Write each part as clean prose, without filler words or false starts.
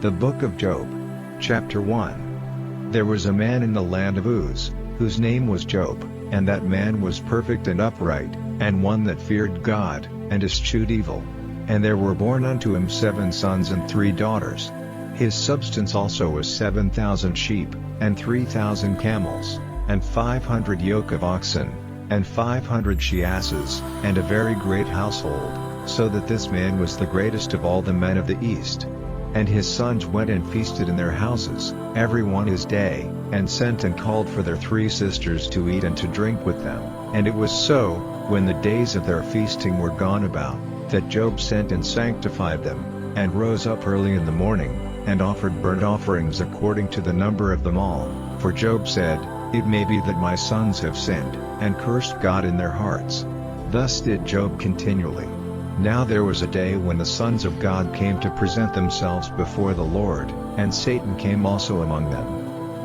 The Book of Job. Chapter 1. There was a man in the land of Uz, whose name was Job, and that man was perfect and upright, and one that feared God, and eschewed evil. And there were born unto him 7 sons and 3 daughters. His substance also was 7,000 sheep, and 3,000 camels, and 500 yoke of oxen, and 500 she-asses, and a very great household, so that this man was the greatest of all the men of the east. And his sons went and feasted in their houses, every one his day, and sent and called for their 3 sisters to eat and to drink with them. And it was so, when the days of their feasting were gone about, that Job sent and sanctified them, and rose up early in the morning, and offered burnt offerings according to the number of them all. For Job said, "It may be that my sons have sinned, and cursed God in their hearts." Thus did Job continually. Now there was a day when the sons of God came to present themselves before the Lord, and Satan came also among them.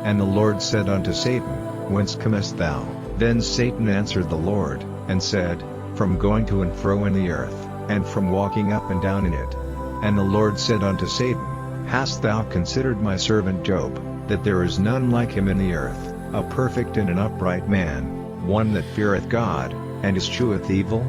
And the Lord said unto Satan, Whence comest thou? Then Satan answered the Lord, and said, From going to and fro in the earth, and from walking up and down in it. And the Lord said unto Satan, Hast thou considered my servant Job, that there is none like him in the earth, a perfect and an upright man, one that feareth God, and escheweth evil?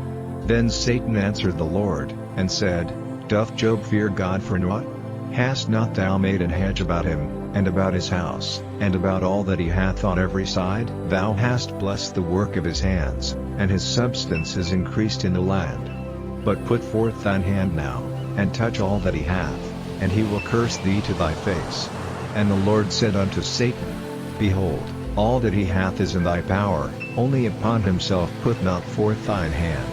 Then Satan answered the Lord, and said, Doth Job fear God for naught? Hast not thou made an hedge about him, and about his house, and about all that he hath on every side? Thou hast blessed the work of his hands, and his substance is increased in the land. But put forth thine hand now, and touch all that he hath, and he will curse thee to thy face. And the Lord said unto Satan, Behold, all that he hath is in thy power, only upon himself put not forth thine hand.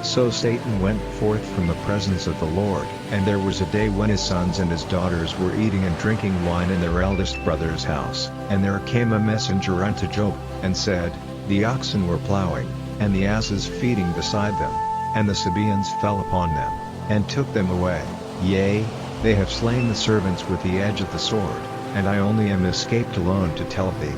So Satan went forth from the presence of the Lord, and there was a day when his sons and his daughters were eating and drinking wine in their eldest brother's house. And there came a messenger unto Job, and said, The oxen were plowing, and the asses feeding beside them, and the Sabaeans fell upon them, and took them away. Yea, they have slain the servants with the edge of the sword, and I only am escaped alone to tell thee.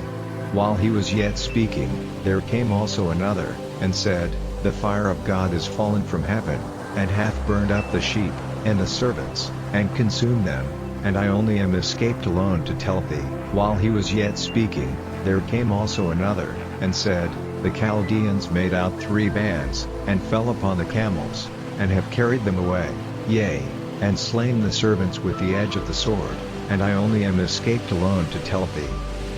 While he was yet speaking, there came also another, and said, The fire of God is fallen from heaven, and hath burned up the sheep, and the servants, and consumed them, and I only am escaped alone to tell thee. While he was yet speaking, there came also another, and said, The Chaldeans made out 3 bands, and fell upon the camels, and have carried them away, yea, and slain the servants with the edge of the sword, and I only am escaped alone to tell thee.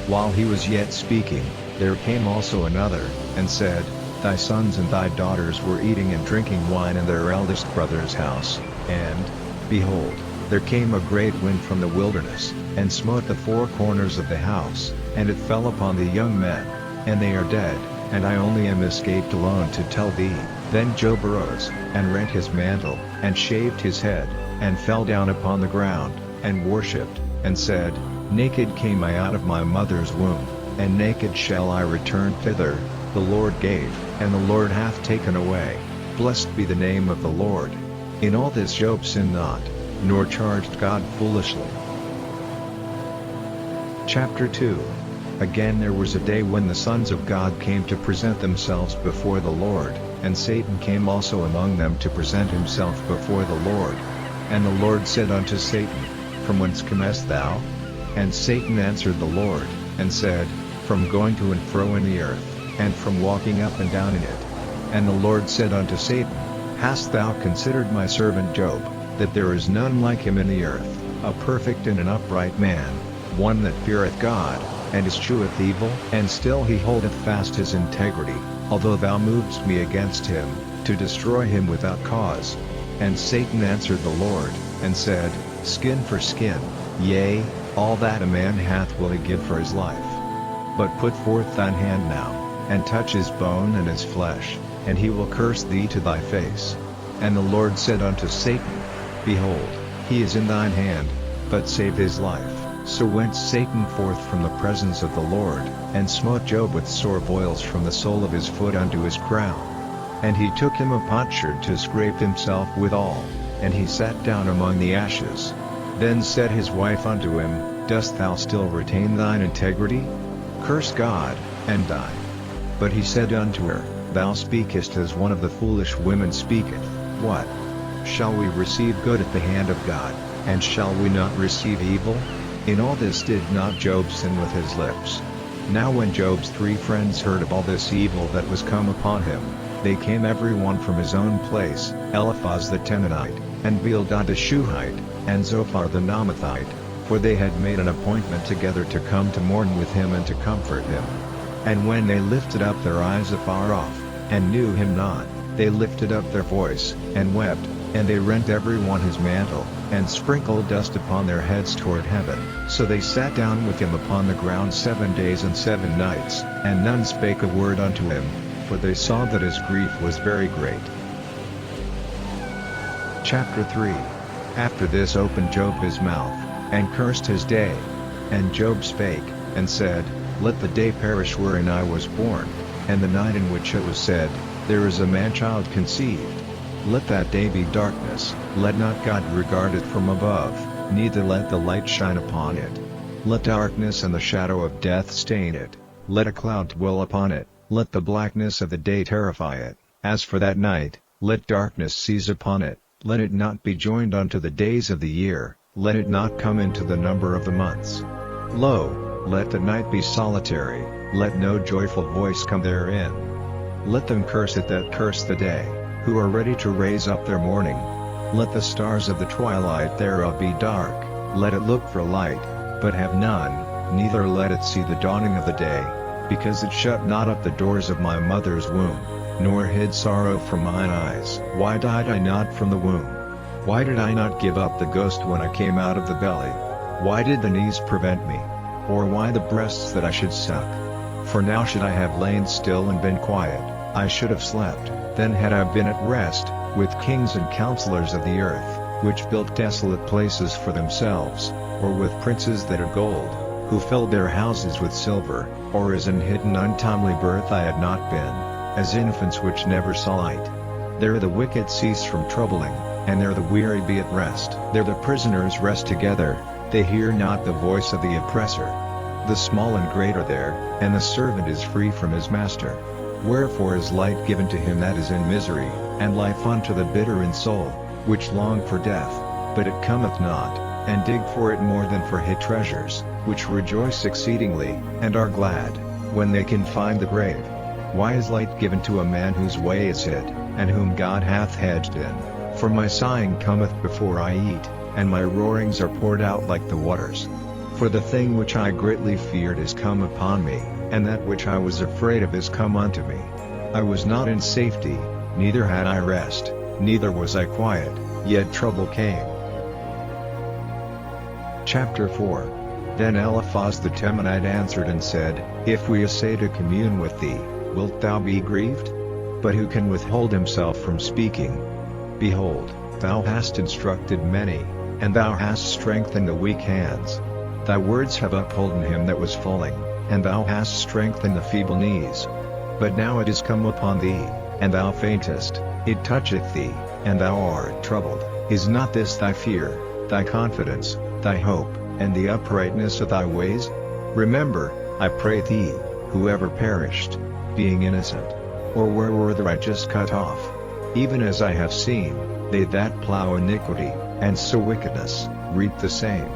While he was yet speaking, there came also another, and said, Thy sons and thy daughters were eating and drinking wine in their eldest brother's house, and, behold, there came a great wind from the wilderness, and smote the 4 corners of the house, and it fell upon the young men, and they are dead, and I only am escaped alone to tell thee. Then Job arose, and rent his mantle, and shaved his head, and fell down upon the ground, and worshipped, and said, Naked came I out of my mother's womb, and naked shall I return thither. The Lord gave, and the Lord hath taken away. Blessed be the name of the Lord. In all this Job sinned not, nor charged God foolishly. Chapter 2. Again there was a day when the sons of God came to present themselves before the Lord, and Satan came also among them to present himself before the Lord. And the Lord said unto Satan, From whence comest thou? And Satan answered the Lord, and said, From going to and fro in the earth, and from walking up and down in it. And the Lord said unto Satan, Hast thou considered my servant Job, that there is none like him in the earth, a perfect and an upright man, one that feareth God, and escheweth evil? And still he holdeth fast his integrity, although thou movest me against him, to destroy him without cause. And Satan answered the Lord, and said, Skin for skin, yea, all that a man hath will he give for his life. But put forth thine hand now, and touch his bone and his flesh, and he will curse thee to thy face. And the Lord said unto Satan, Behold, he is in thine hand, but save his life. So went Satan forth from the presence of the Lord, and smote Job with sore boils from the sole of his foot unto his crown. And he took him a potsherd to scrape himself withal, and he sat down among the ashes. Then said his wife unto him, Dost thou still retain thine integrity? Curse God, and die. But he said unto her, Thou speakest as one of the foolish women speaketh. What? Shall we receive good at the hand of God? and shall we not receive evil? In all this did not Job sin with his lips. Now when Job's 3 friends heard of all this evil that was come upon him, they came every one from his own place, Eliphaz the Temanite, and Bildad the Shuhite, and Zophar the Naamathite, for they had made an appointment together to come to mourn with him and to comfort him. And when they lifted up their eyes afar off, and knew him not, they lifted up their voice, and wept, and they rent every one his mantle, and sprinkled dust upon their heads toward heaven. So they sat down with him upon the ground 7 days and 7 nights, and none spake a word unto him, for they saw that his grief was very great. Chapter 3. After this opened Job his mouth, and cursed his day. And Job spake, and said, Let the day perish wherein I was born, and the night in which it was said, There is a man-child conceived. Let that day be darkness, let not God regard it from above, neither let the light shine upon it. Let darkness and the shadow of death stain it, let a cloud dwell upon it, let the blackness of the day terrify it. As for that night, let darkness seize upon it, let it not be joined unto the days of the year, let it not come into the number of the months. Lo, let the night be solitary, let no joyful voice come therein. Let them curse it that curse the day, who are ready to raise up their mourning. Let the stars of the twilight thereof be dark, let it look for light, but have none, neither let it see the dawning of the day, because it shut not up the doors of my mother's womb, nor hid sorrow from mine eyes. Why died I not from the womb? Why did I not give up the ghost when I came out of the belly? Why did the knees prevent me? Or why the breasts that I should suck? For now should I have lain still and been quiet, I should have slept, then had I been at rest, with kings and counselors of the earth, which built desolate places for themselves, or with princes that are gold, who filled their houses with silver, or as in hidden untimely birth I had not been, as infants which never saw light. There the wicked cease from troubling, and there the weary be at rest. There the prisoners rest together, they hear not the voice of the oppressor. The small and great are there, and the servant is free from his master. Wherefore is light given to him that is in misery, and life unto the bitter in soul, which long for death, but it cometh not, and dig for it more than for hid treasures, which rejoice exceedingly, and are glad, when they can find the grave. Why is light given to a man whose way is hid, and whom God hath hedged in? For my sighing cometh before I eat, and my roarings are poured out like the waters. For the thing which I greatly feared is come upon me, and that which I was afraid of is come unto me. I was not in safety, neither had I rest, neither was I quiet, yet trouble came. Chapter 4. Then Eliphaz the Temanite answered and said, If we essay to commune with thee, wilt thou be grieved? But who can withhold himself from speaking? Behold, thou hast instructed many, and thou hast strengthened the weak hands. Thy words have upholden him that was falling, and thou hast strengthened the feeble knees. But now it is come upon thee, and thou faintest, it toucheth thee, and thou art troubled. Is not this thy fear, thy confidence, thy hope, and the uprightness of thy ways? Remember, I pray thee, whoever perished, being innocent, or where were the righteous cut off? Even as I have seen, they that plow iniquity, and sow wickedness, reap the same.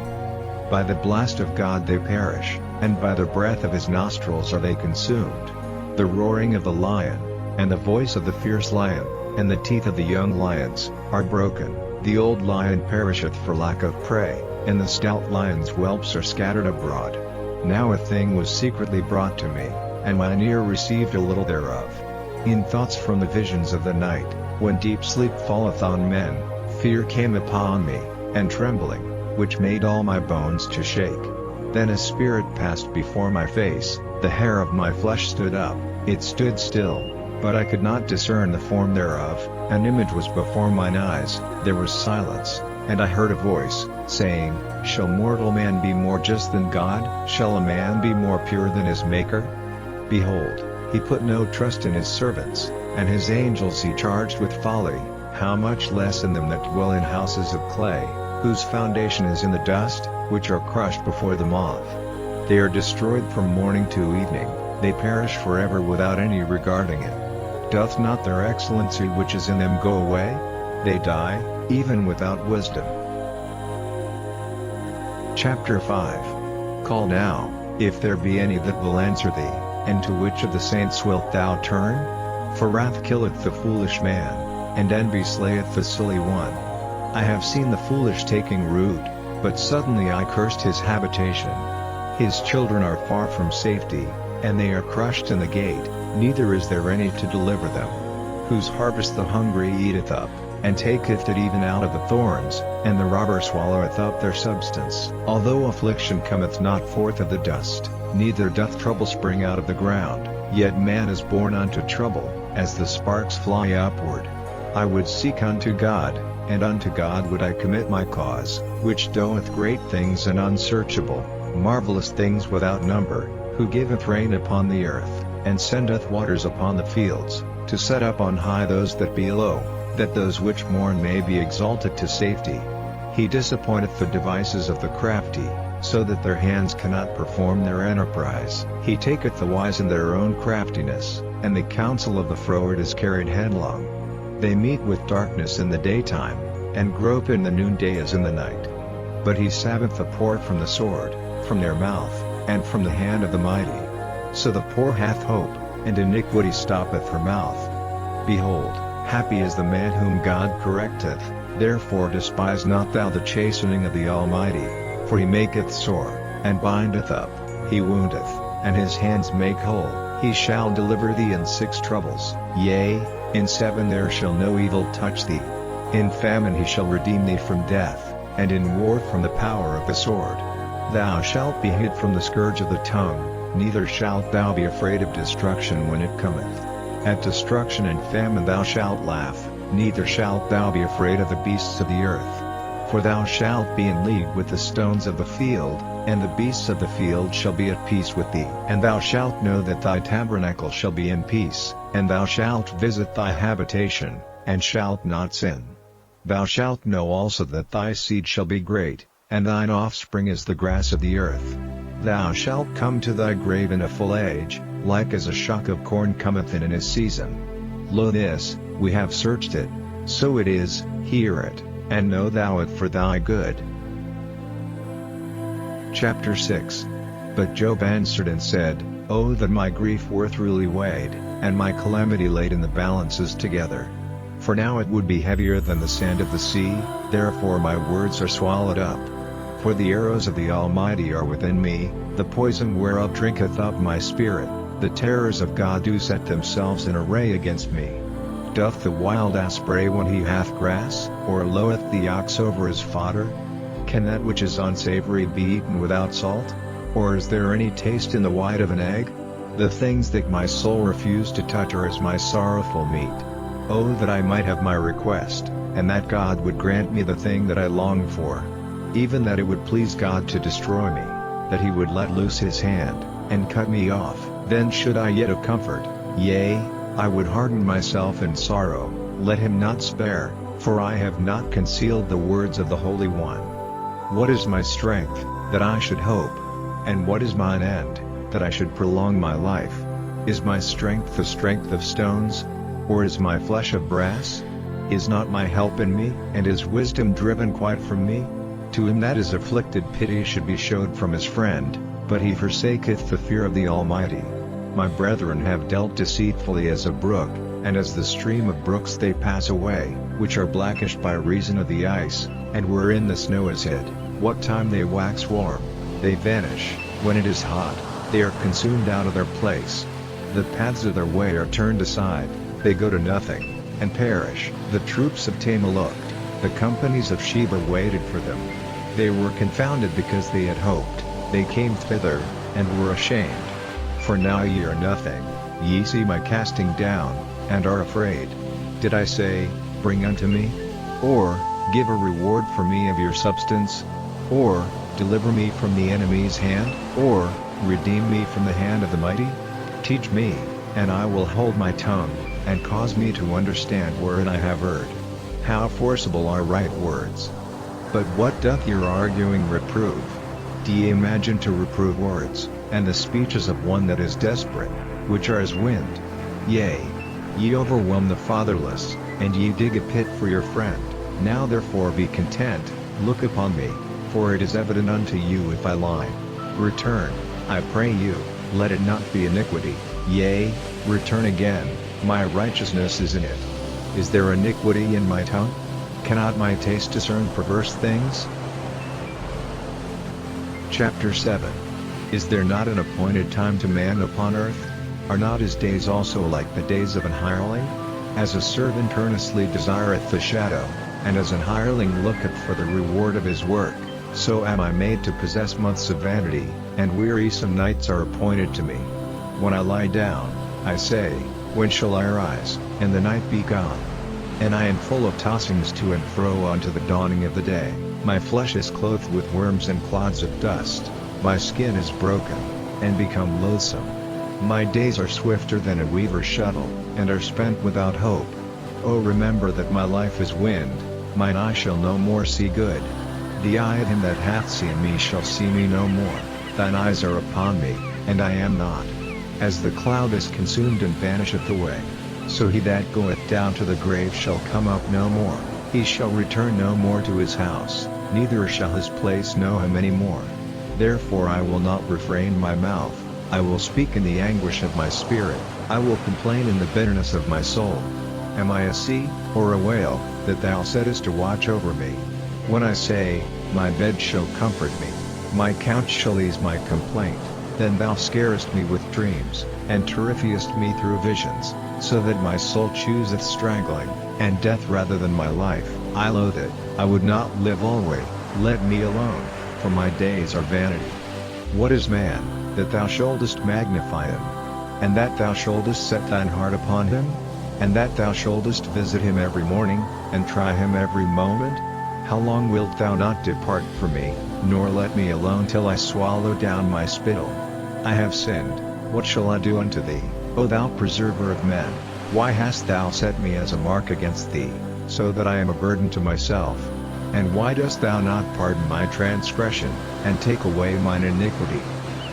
By the blast of God they perish, and by the breath of his nostrils are they consumed. The roaring of the lion, and the voice of the fierce lion, and the teeth of the young lions, are broken. The old lion perisheth for lack of prey, and the stout lion's whelps are scattered abroad. Now a thing was secretly brought to me, and mine ear received a little thereof. In thoughts from the visions of the night, when deep sleep falleth on men, fear came upon me, and trembling, which made all my bones to shake. Then a spirit passed before my face, the hair of my flesh stood up, it stood still, but I could not discern the form thereof. An image was before mine eyes, there was silence, and I heard a voice, saying, Shall mortal man be more just than God? Shall a man be more pure than his Maker? Behold, he put no trust in his servants, and his angels he charged with folly, how much less in them that dwell in houses of clay, whose foundation is in the dust, which are crushed before the moth. They are destroyed from morning to evening, they perish forever without any regarding it. Doth not their excellency which is in them go away? They die, even without wisdom. Chapter 5. Call now, if there be any that will answer thee, and to which of the saints wilt thou turn? For wrath killeth the foolish man, and envy slayeth the silly one. I have seen the foolish taking root, but suddenly I cursed his habitation. His children are far from safety, and they are crushed in the gate, neither is there any to deliver them. Whose harvest the hungry eateth up, and taketh it even out of the thorns, and the robber swalloweth up their substance. Although affliction cometh not forth of the dust, neither doth trouble spring out of the ground, yet man is born unto trouble, as the sparks fly upward. I would seek unto God, and unto God would I commit my cause, which doeth great things and unsearchable, marvelous things without number, who giveth rain upon the earth, and sendeth waters upon the fields, to set up on high those that be low, that those which mourn may be exalted to safety. He disappointeth the devices of the crafty, so that their hands cannot perform their enterprise. He taketh the wise in their own craftiness, and the counsel of the froward is carried headlong. They meet with darkness in the daytime, and grope in the noonday as in the night. But he saveth the poor from the sword, from their mouth, and from the hand of the mighty. So the poor hath hope, and iniquity stoppeth her mouth. Behold, happy is the man whom God correcteth, therefore despise not thou the chastening of the Almighty, for he maketh sore, and bindeth up, he woundeth, and his hands make whole. He shall deliver thee in 6 troubles, yea, in 7 there shall no evil touch thee. In famine he shall redeem thee from death, and in war from the power of the sword. Thou shalt be hid from the scourge of the tongue, neither shalt thou be afraid of destruction when it cometh. At destruction and famine thou shalt laugh, neither shalt thou be afraid of the beasts of the earth. For thou shalt be in league with the stones of the field, and the beasts of the field shall be at peace with thee. And thou shalt know that thy tabernacle shall be in peace, and thou shalt visit thy habitation, and shalt not sin. Thou shalt know also that thy seed shall be great, and thine offspring as the grass of the earth. Thou shalt come to thy grave in a full age, like as a shock of corn cometh in his season. Lo, this, we have searched it, so it is, hear it, and know thou it for thy good. Chapter 6. But Job answered and said, O that my grief were truly weighed, and my calamity laid in the balances together. For now it would be heavier than the sand of the sea, therefore my words are swallowed up. For the arrows of the Almighty are within me, the poison whereof drinketh up my spirit, the terrors of God do set themselves in array against me. Doth the wild ass bray when he hath grass, or loweth the ox over his fodder? Can that which is unsavory be eaten without salt? Or is there any taste in the white of an egg? The things that my soul refused to touch are as my sorrowful meat. Oh that I might have my request, and that God would grant me the thing that I long for. Even that it would please God to destroy me, that he would let loose his hand, and cut me off, then should I yet have comfort, yea, I would harden myself in sorrow, let him not spare, for I have not concealed the words of the Holy One. What is my strength, that I should hope? And what is mine end, that I should prolong my life? Is my strength the strength of stones? Or is my flesh of brass? Is not my help in me, and is wisdom driven quite from me? To him that is afflicted pity should be showed from his friend, but he forsaketh the fear of the Almighty. My brethren have dealt deceitfully as a brook, and as the stream of brooks they pass away, which are blackish by reason of the ice, and wherein the snow is hid. What time they wax warm, they vanish, when it is hot, they are consumed out of their place. The paths of their way are turned aside, they go to nothing, and perish. The troops of Tema looked, the companies of Sheba waited for them. They were confounded because they had hoped, they came thither, and were ashamed. For now ye are nothing, ye see my casting down, and are afraid. Did I say, bring unto me? Or, give a reward for me of your substance? Or, deliver me from the enemy's hand? Or, redeem me from the hand of the mighty? Teach me, and I will hold my tongue, and cause me to understand wherein I have erred. How forcible are right words! But what doth your arguing reprove? Do ye imagine to reprove words, and the speeches of one that is desperate, which are as wind? Yea, ye overwhelm the fatherless, and ye dig a pit for your friend. Now therefore be content, look upon me, For it is evident unto you if I lie. Return, I pray you, let it not be iniquity, yea, return again, my righteousness is in it. Is there iniquity in my tongue? Cannot my taste discern perverse things? Chapter 7. Is there not an appointed time to man upon earth? Are not his days also like the days of an hireling? As a servant earnestly desireth the shadow, and as an hireling looketh for the reward of his work, so am I made to possess months of vanity, and wearisome nights are appointed to me. When I lie down, I say, when shall I arise, and the night be gone? And I am full of tossings to and fro unto the dawning of the day. My flesh is clothed with worms and clods of dust, my skin is broken, and become loathsome. My days are swifter than a weaver's shuttle, and are spent without hope. O remember that my life is wind, mine eye shall no more see good. The eye of him that hath seen me shall see me no more. Thine eyes are upon me, and I am not. As the cloud is consumed and vanisheth away, so he that goeth down to the grave shall come up no more. He shall return no more to his house, neither shall his place know him any more. Therefore I will not refrain my mouth, I will speak in the anguish of my spirit, I will complain in the bitterness of my soul. Am I a sea, or a whale, that thou settest to watch over me? When I say, my bed shall comfort me, my couch shall ease my complaint, then thou scarest me with dreams, and terrifiest me through visions, so that my soul chooseth strangling, and death rather than my life. I loathe it, I would not live alway, let me alone, for my days are vanity. What is man, that thou shouldest magnify him? And that thou shouldest set thine heart upon him? And that thou shouldest visit him every morning, and try him every moment? How long wilt thou not depart from me, nor let me alone till I swallow down my spittle? I have sinned, what shall I do unto thee, O thou preserver of men? Why hast thou set me as a mark against thee, so that I am a burden to myself? And why dost thou not pardon my transgression, and take away mine iniquity?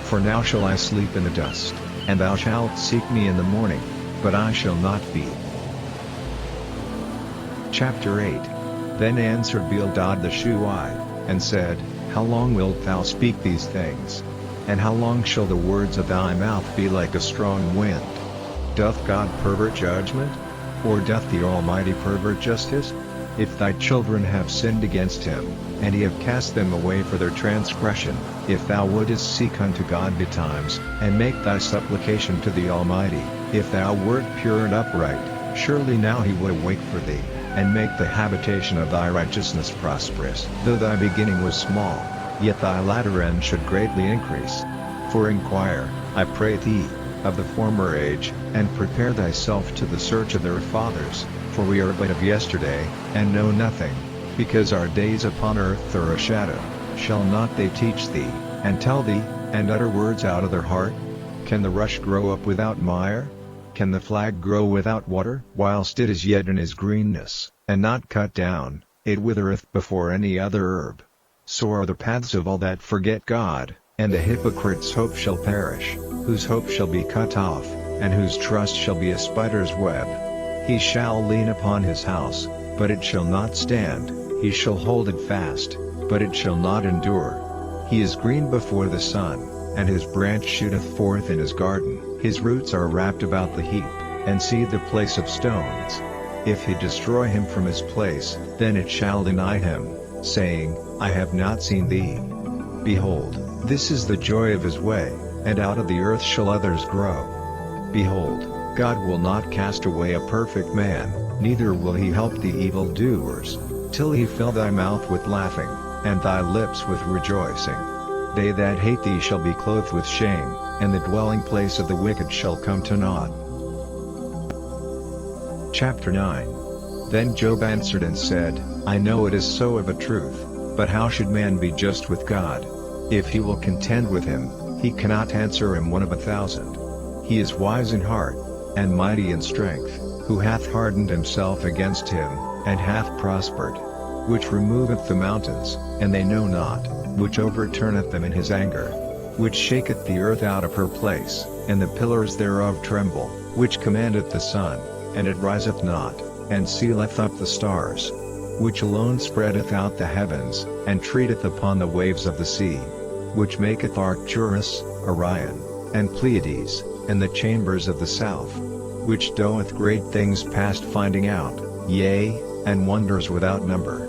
For now shall I sleep in the dust, and thou shalt seek me in the morning, but I shall not be. Chapter 8. Then answered Bildad the Shuhite, and said, How long wilt thou speak these things? And how long shall the words of thy mouth be like a strong wind? Doth God pervert judgment? Or doth the Almighty pervert justice? If thy children have sinned against him, and he have cast them away for their transgression, if thou wouldest seek unto God betimes, and make thy supplication to the Almighty, if thou wert pure and upright, surely now he would awake for thee, and make the habitation of thy righteousness prosperous. Though thy beginning was small, yet thy latter end should greatly increase. For inquire, I pray thee, of the former age, and prepare thyself to the search of their fathers, for we are but of yesterday, and know nothing, because our days upon earth are a shadow. Shall not they teach thee, and tell thee, and utter words out of their heart? Can the rush grow up without mire? Can the flag grow without water? Whilst it is yet in his greenness, and not cut down, it withereth before any other herb. So are the paths of all that forget God, and the hypocrite's hope shall perish, whose hope shall be cut off, and whose trust shall be a spider's web. He shall lean upon his house, but it shall not stand, he shall hold it fast, but it shall not endure. He is green before the sun, and his branch shooteth forth in his garden. His roots are wrapped about the heap, and seed the place of stones. If he destroy him from his place, then it shall deny him, saying, I have not seen thee. Behold, this is the joy of his way, and out of the earth shall others grow. Behold, God will not cast away a perfect man, neither will he help the evildoers, till he fill thy mouth with laughing, and thy lips with rejoicing. They that hate thee shall be clothed with shame, and the dwelling place of the wicked shall come to naught. Chapter 9. Then Job answered and said, I know it is so of a truth, but how should man be just with God? If he will contend with him, he cannot answer him 1 of 1,000. He is wise in heart, and mighty in strength, who hath hardened himself against him, and hath prospered, which removeth the mountains, and they know not, which overturneth them in his anger, which shaketh the earth out of her place, and the pillars thereof tremble, which commandeth the sun, and it riseth not, and sealeth up the stars. which alone spreadeth out the heavens, and treateth upon the waves of the sea, which maketh Arcturus, Orion, and Pleiades, and the chambers of the south, which doeth great things past finding out, yea, and wonders without number.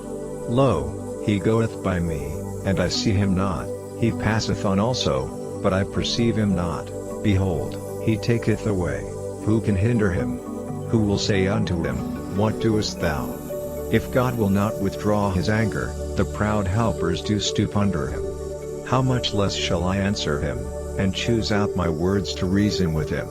Lo, he goeth by me, and I see him not, he passeth on also, but I perceive him not. Behold, he taketh away, who can hinder him? Who will say unto him, What doest thou? If God will not withdraw his anger, the proud helpers do stoop under him. How much less shall I answer him, and choose out my words to reason with him?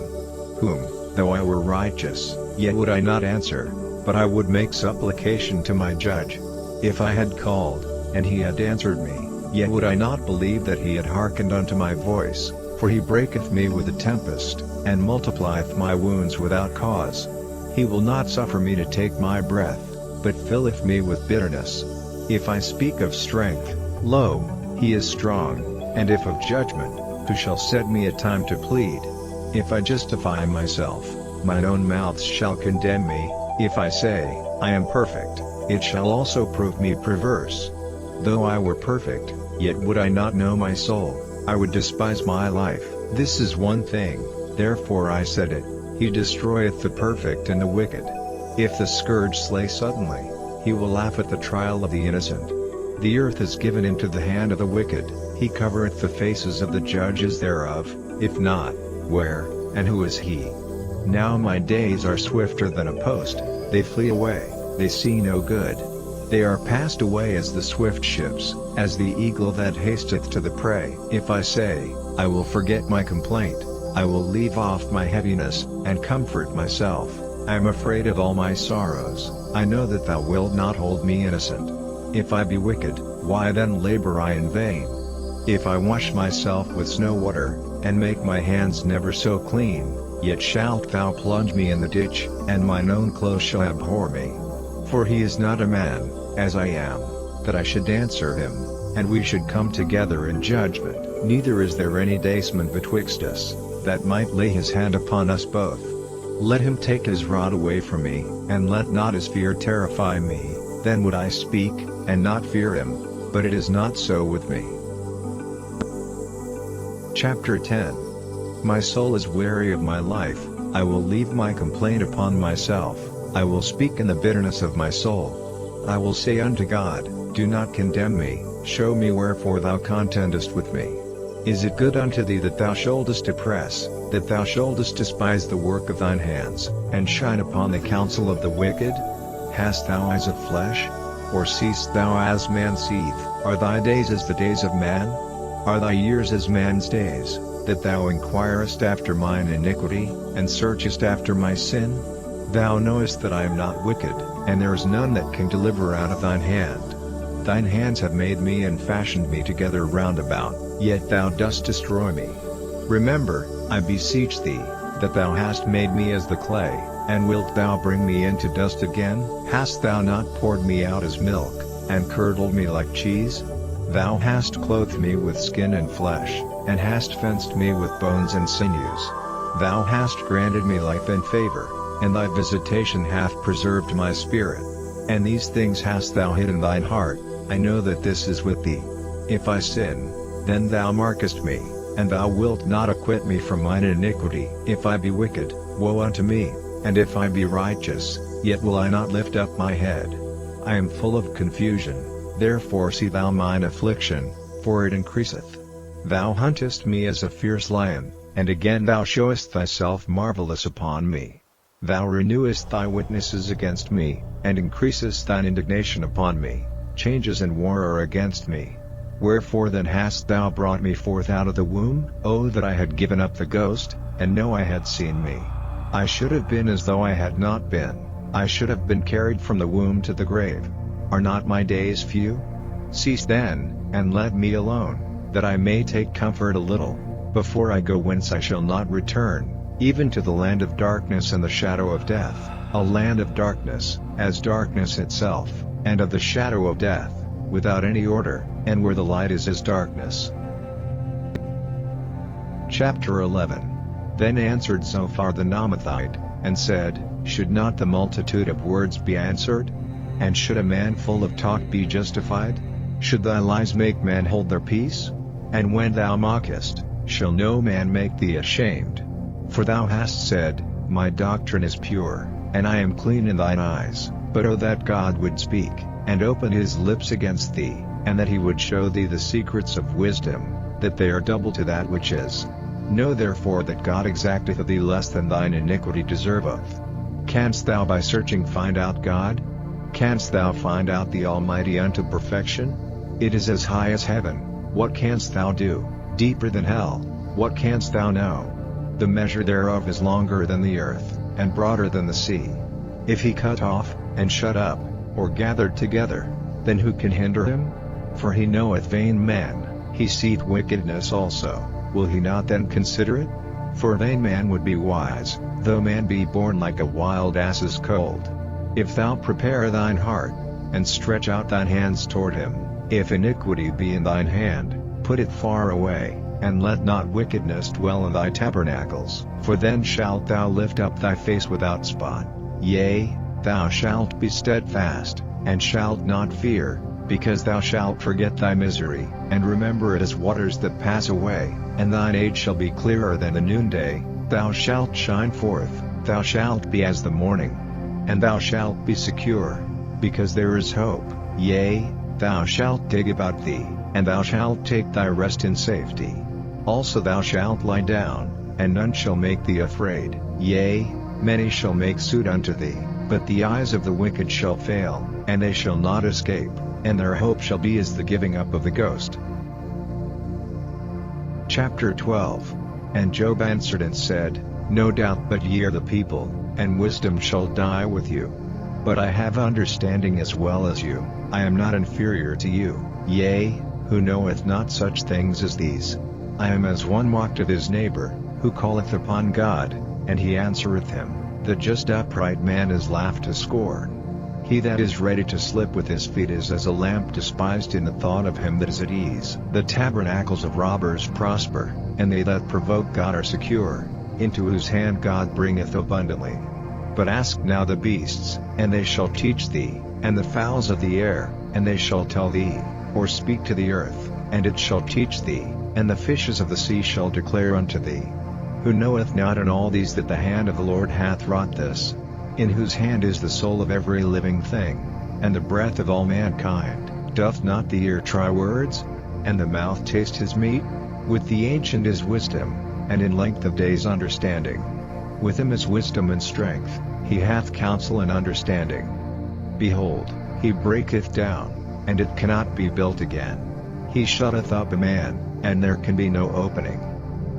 Whom, though I were righteous, yet would I not answer, but I would make supplication to my judge. If I had called, and he had answered me, yet would I not believe that he had hearkened unto my voice, for he breaketh me with a tempest, and multiplieth my wounds without cause. He will not suffer me to take my breath, but filleth me with bitterness. If I speak of strength, lo, he is strong, and if of judgment, who shall set me a time to plead? If I justify myself, mine own mouth shall condemn me. If I say, I am perfect, it shall also prove me perverse. Though I were perfect, yet would I not know my soul, I would despise my life. This is one thing, therefore I said it, he destroyeth the perfect and the wicked. If the scourge slay suddenly, he will laugh at the trial of the innocent. The earth is given into the hand of the wicked, he covereth the faces of the judges thereof. If not, where, and who is he? Now my days are swifter than a post, they flee away, they see no good. They are passed away as the swift ships, as the eagle that hasteth to the prey. If I say, I will forget my complaint, I will leave off my heaviness, and comfort myself, I am afraid of all my sorrows, I know that thou wilt not hold me innocent. If I be wicked, why then labor I in vain? If I wash myself with snow water, and make my hands never so clean, yet shalt thou plunge me in the ditch, and mine own clothes shall abhor me. For he is not a man, as I am, that I should answer him, and we should come together in judgment. Neither is there any daysman betwixt us, that might lay his hand upon us both. Let him take his rod away from me, and let not his fear terrify me, then would I speak, and not fear him, but it is not so with me. Chapter 10. My soul is weary of my life, I will leave my complaint upon myself, I will speak in the bitterness of my soul. I will say unto God, Do not condemn me, show me wherefore thou contendest with me. Is it good unto thee that thou shouldest oppress, that thou shouldest despise the work of thine hands, and shine upon the counsel of the wicked? Hast thou eyes of flesh? Or seest thou as man seeth? Are thy days as the days of man? Are thy years as man's days, that thou inquirest after mine iniquity, and searchest after my sin? Thou knowest that I am not wicked, and there is none that can deliver out of thine hand. Thine hands have made me and fashioned me together round about, yet thou dost destroy me. Remember, I beseech thee, that thou hast made me as the clay, and wilt thou bring me into dust again? Hast thou not poured me out as milk, and curdled me like cheese? Thou hast clothed me with skin and flesh, and hast fenced me with bones and sinews. Thou hast granted me life and favor, and thy visitation hath preserved my spirit. And these things hast thou hid in thine heart, I know that this is with thee. If I sin, then thou markest me, and thou wilt not acquit me from mine iniquity. If I be wicked, woe unto me, and if I be righteous, yet will I not lift up my head. I am full of confusion, therefore see thou mine affliction, for it increaseth. Thou huntest me as a fierce lion, and again thou showest thyself marvelous upon me. Thou renewest thy witnesses against me, and increasest thine indignation upon me. Changes and war are against me. Wherefore then hast thou brought me forth out of the womb? Oh, that I had given up the ghost, and no eye had seen me. I should have been as though I had not been, I should have been carried from the womb to the grave. Are not my days few? Cease then, and let me alone, that I may take comfort a little, before I go whence I shall not return, even to the land of darkness and the shadow of death, a land of darkness, as darkness itself, and of the shadow of death, without any order, and where the light is as darkness. Chapter 11. Then answered Zophar the Naamathite, and said, Should not the multitude of words be answered? And should a man full of talk be justified? Should thy lies make men hold their peace? And when thou mockest, shall no man make thee ashamed? For thou hast said, My doctrine is pure, and I am clean in thine eyes. But oh that God would speak, and open his lips against thee, and that he would show thee the secrets of wisdom, that they are double to that which is. Know therefore that God exacteth of thee less than thine iniquity deserveth. Canst thou by searching find out God? Canst thou find out the Almighty unto perfection? It is as high as heaven. What canst thou do? Deeper than hell. What canst thou know? The measure thereof is longer than the earth, and broader than the sea. If he cut off, and shut up, or gathered together, then who can hinder him? For he knoweth vain men, he seeth wickedness also, will he not then consider it? For a vain man would be wise, though man be born like a wild ass's colt. If thou prepare thine heart, and stretch out thine hands toward him, if iniquity be in thine hand, put it far away, and let not wickedness dwell in thy tabernacles, for then shalt thou lift up thy face without spot. Yea, thou shalt be steadfast, and shalt not fear, because thou shalt forget thy misery, and remember it as waters that pass away, and thine age shall be clearer than the noonday. Thou shalt shine forth, thou shalt be as the morning, and thou shalt be secure, because there is hope. Yea, thou shalt dig about thee, and thou shalt take thy rest in safety. Also thou shalt lie down, and none shall make thee afraid. Yea, many shall make suit unto thee, but the eyes of the wicked shall fail, and they shall not escape, and their hope shall be as the giving up of the ghost. Chapter 12. And Job answered and said, No doubt but ye are the people, and wisdom shall die with you. But I have understanding as well as you, I am not inferior to you. Yea, who knoweth not such things as these? I am as one mocked of his neighbor, who calleth upon God, and he answereth him. The just upright man is laughed to scorn. He that is ready to slip with his feet is as a lamp despised in the thought of him that is at ease. The tabernacles of robbers prosper, and they that provoke God are secure, into whose hand God bringeth abundantly. But ask now the beasts, and they shall teach thee, and the fowls of the air, and they shall tell thee, or speak to the earth, and it shall teach thee, and the fishes of the sea shall declare unto thee. Who knoweth not in all these that the hand of the Lord hath wrought this? In whose hand is the soul of every living thing, and the breath of all mankind? Doth not the ear try words? And the mouth taste his meat? With the ancient is wisdom, and in length of days understanding. With him is wisdom and strength, he hath counsel and understanding. Behold, he breaketh down, and it cannot be built again. He shutteth up a man, and there can be no opening.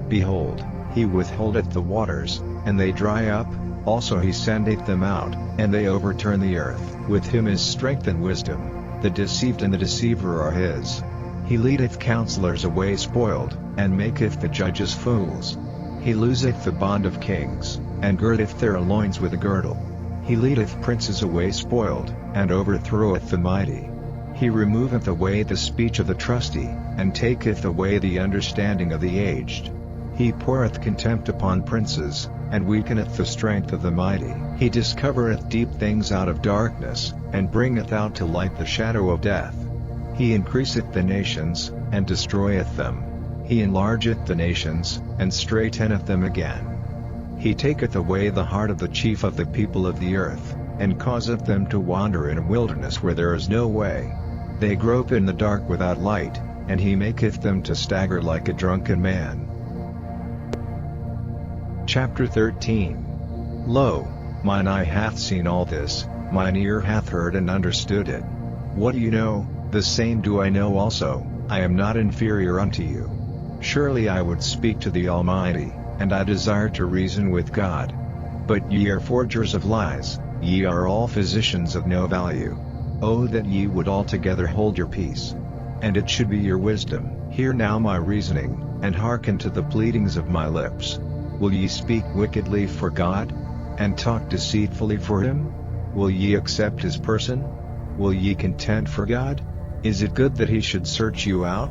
Behold, he withholdeth the waters, and they dry up, also he sendeth them out, and they overturn the earth. With him is strength and wisdom, the deceived and the deceiver are his. He leadeth counselors away spoiled, and maketh the judges fools. He looseth the bond of kings, and girdeth their loins with a girdle. He leadeth princes away spoiled, and overthroweth the mighty. He removeth away the speech of the trusty, and taketh away the understanding of the aged. He poureth contempt upon princes, and weakeneth the strength of the mighty. He discovereth deep things out of darkness, and bringeth out to light the shadow of death. He increaseth the nations, and destroyeth them. He enlargeth the nations, and straiteneth them again. He taketh away the heart of the chief of the people of the earth, and causeth them to wander in a wilderness where there is no way. They grope in the dark without light, and he maketh them to stagger like a drunken man. Chapter 13. Lo, mine eye hath seen all this, mine ear hath heard and understood it. What you know, the same do I know also, I am not inferior unto you. Surely I would speak to the Almighty, and I desire to reason with God. But ye are forgers of lies, ye are all physicians of no value. Oh that ye would altogether hold your peace. And it should be your wisdom. Hear now my reasoning, and hearken to the pleadings of my lips. Will ye speak wickedly for God? And talk deceitfully for him? Will ye accept his person? Will ye contend for God? Is it good that he should search you out?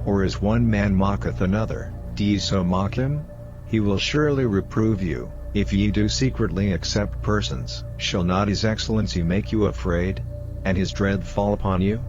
Or as one man mocketh another, do ye so mock him? He will surely reprove you, if ye do secretly accept persons. Shall not his excellency make you afraid? and his dread fall upon you?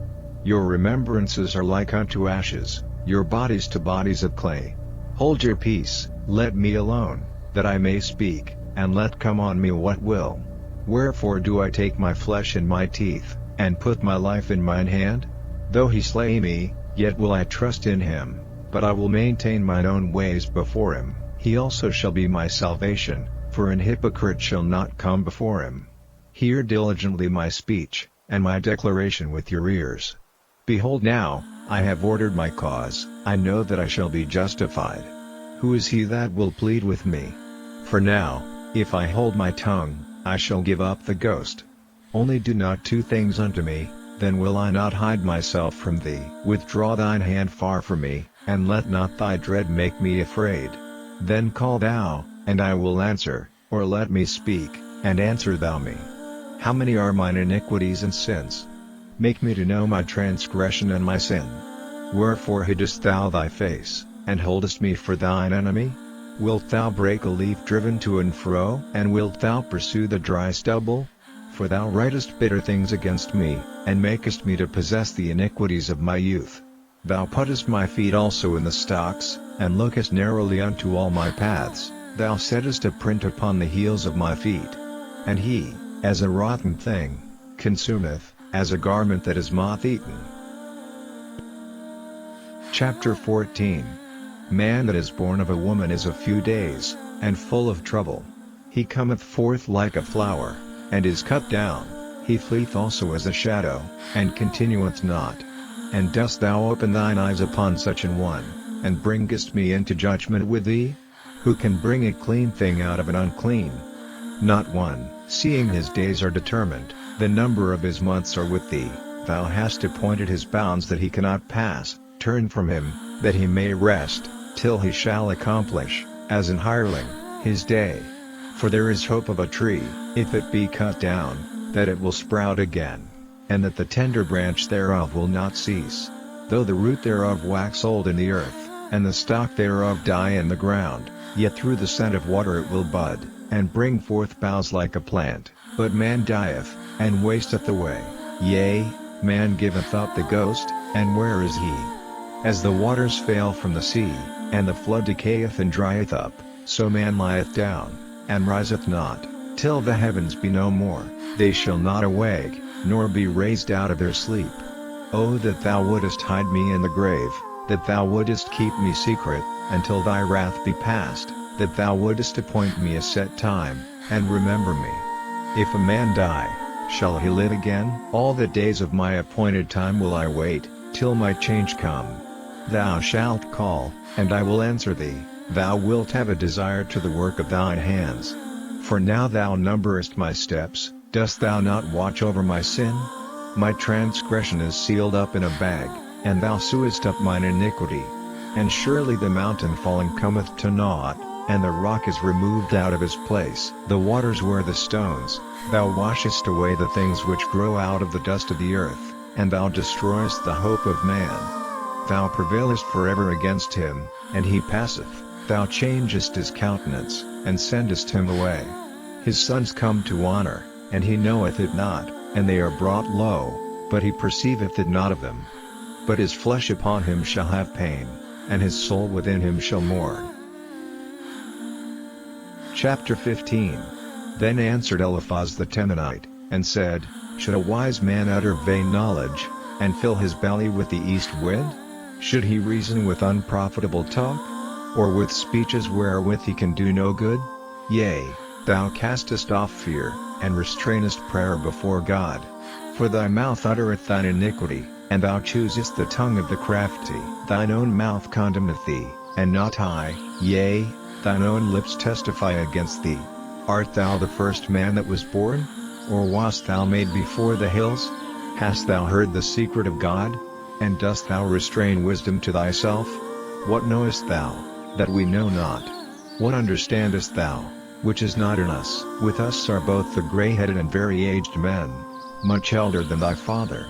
Your remembrances are like unto ashes, your bodies to bodies of clay. Hold your peace, let me alone, that I may speak, and let come on me what will. Wherefore do I take my flesh in my teeth, and put my life in mine hand? Though he slay me, yet will I trust in him, but I will maintain mine own ways before him. He also shall be my salvation, for an hypocrite shall not come before him. Hear diligently my speech, and my declaration with your ears. Behold now, I have ordered my cause, I know that I shall be justified. Who is he that will plead with me? For now, if I hold my tongue, I shall give up the ghost. Only do not two things unto me, then will I not hide myself from thee. Withdraw thine hand far from me, and let not thy dread make me afraid. Then call thou, and I will answer, or let me speak, and answer thou me. How many are mine iniquities and sins? Make me to know my transgression and my sin. Wherefore hidest thou thy face, and holdest me for thine enemy? Wilt thou break a leaf driven to and fro? And wilt thou pursue the dry stubble? For thou writest bitter things against me, and makest me to possess the iniquities of my youth. Thou puttest my feet also in the stocks, and lookest narrowly unto all my paths. Thou settest a print upon the heels of my feet. And he, as a rotten thing, consumeth, as a garment that is moth-eaten. Chapter 14. Man that is born of a woman is of few days, and full of trouble. He cometh forth like a flower, and is cut down, he fleeth also as a shadow, and continueth not. And dost thou open thine eyes upon such an one, and bringest me into judgment with thee? Who can bring a clean thing out of an unclean? Not one. Seeing his days are determined, the number of his months are with thee. Thou hast appointed his bounds that he cannot pass. Turn from him, that he may rest, till he shall accomplish, as an hireling, his day. For there is hope of a tree, if it be cut down, that it will sprout again, and that the tender branch thereof will not cease. Though the root thereof wax old in the earth, and the stalk thereof die in the ground, yet through the scent of water it will bud, and bring forth boughs like a plant. But man dieth, and wasteth away. Yea, man giveth up the ghost, and where is he? As the waters fail from the sea, and the flood decayeth and drieth up, so man lieth down, and riseth not, till the heavens be no more. They shall not awake, nor be raised out of their sleep. O that thou wouldest hide me in the grave, that thou wouldest keep me secret, until thy wrath be past, that thou wouldest appoint me a set time, and remember me. If a man die, shall he live again? All the days of my appointed time will I wait, till my change come. Thou shalt call, and I will answer thee, thou wilt have a desire to the work of thine hands. For now thou numberest my steps, dost thou not watch over my sin? My transgression is sealed up in a bag, and thou sewest up mine iniquity. And surely the mountain falling cometh to naught, and the rock is removed out of his place. The waters were the stones, thou washest away the things which grow out of the dust of the earth, and thou destroyest the hope of man. Thou prevailest forever against him, and he passeth. Thou changest his countenance, and sendest him away. His sons come to honor, and he knoweth it not, and they are brought low, but he perceiveth it not of them. But his flesh upon him shall have pain, and his soul within him shall mourn. Chapter 15. Then answered Eliphaz the Temanite, and said, Should a wise man utter vain knowledge, and fill his belly with the east wind? Should he reason with unprofitable talk? Or with speeches wherewith he can do no good? Yea, thou castest off fear, and restrainest prayer before God. For thy mouth uttereth thine iniquity, and thou choosest the tongue of the crafty. Thine own mouth condemneth thee, and not I, yea, thine own lips testify against thee. Art thou the first man that was born? Or wast thou made before the hills? Hast thou heard the secret of God? And dost thou restrain wisdom to thyself? What knowest thou, that we know not? What understandest thou, which is not in us? With us are both the grey-headed and very aged men, much elder than thy father.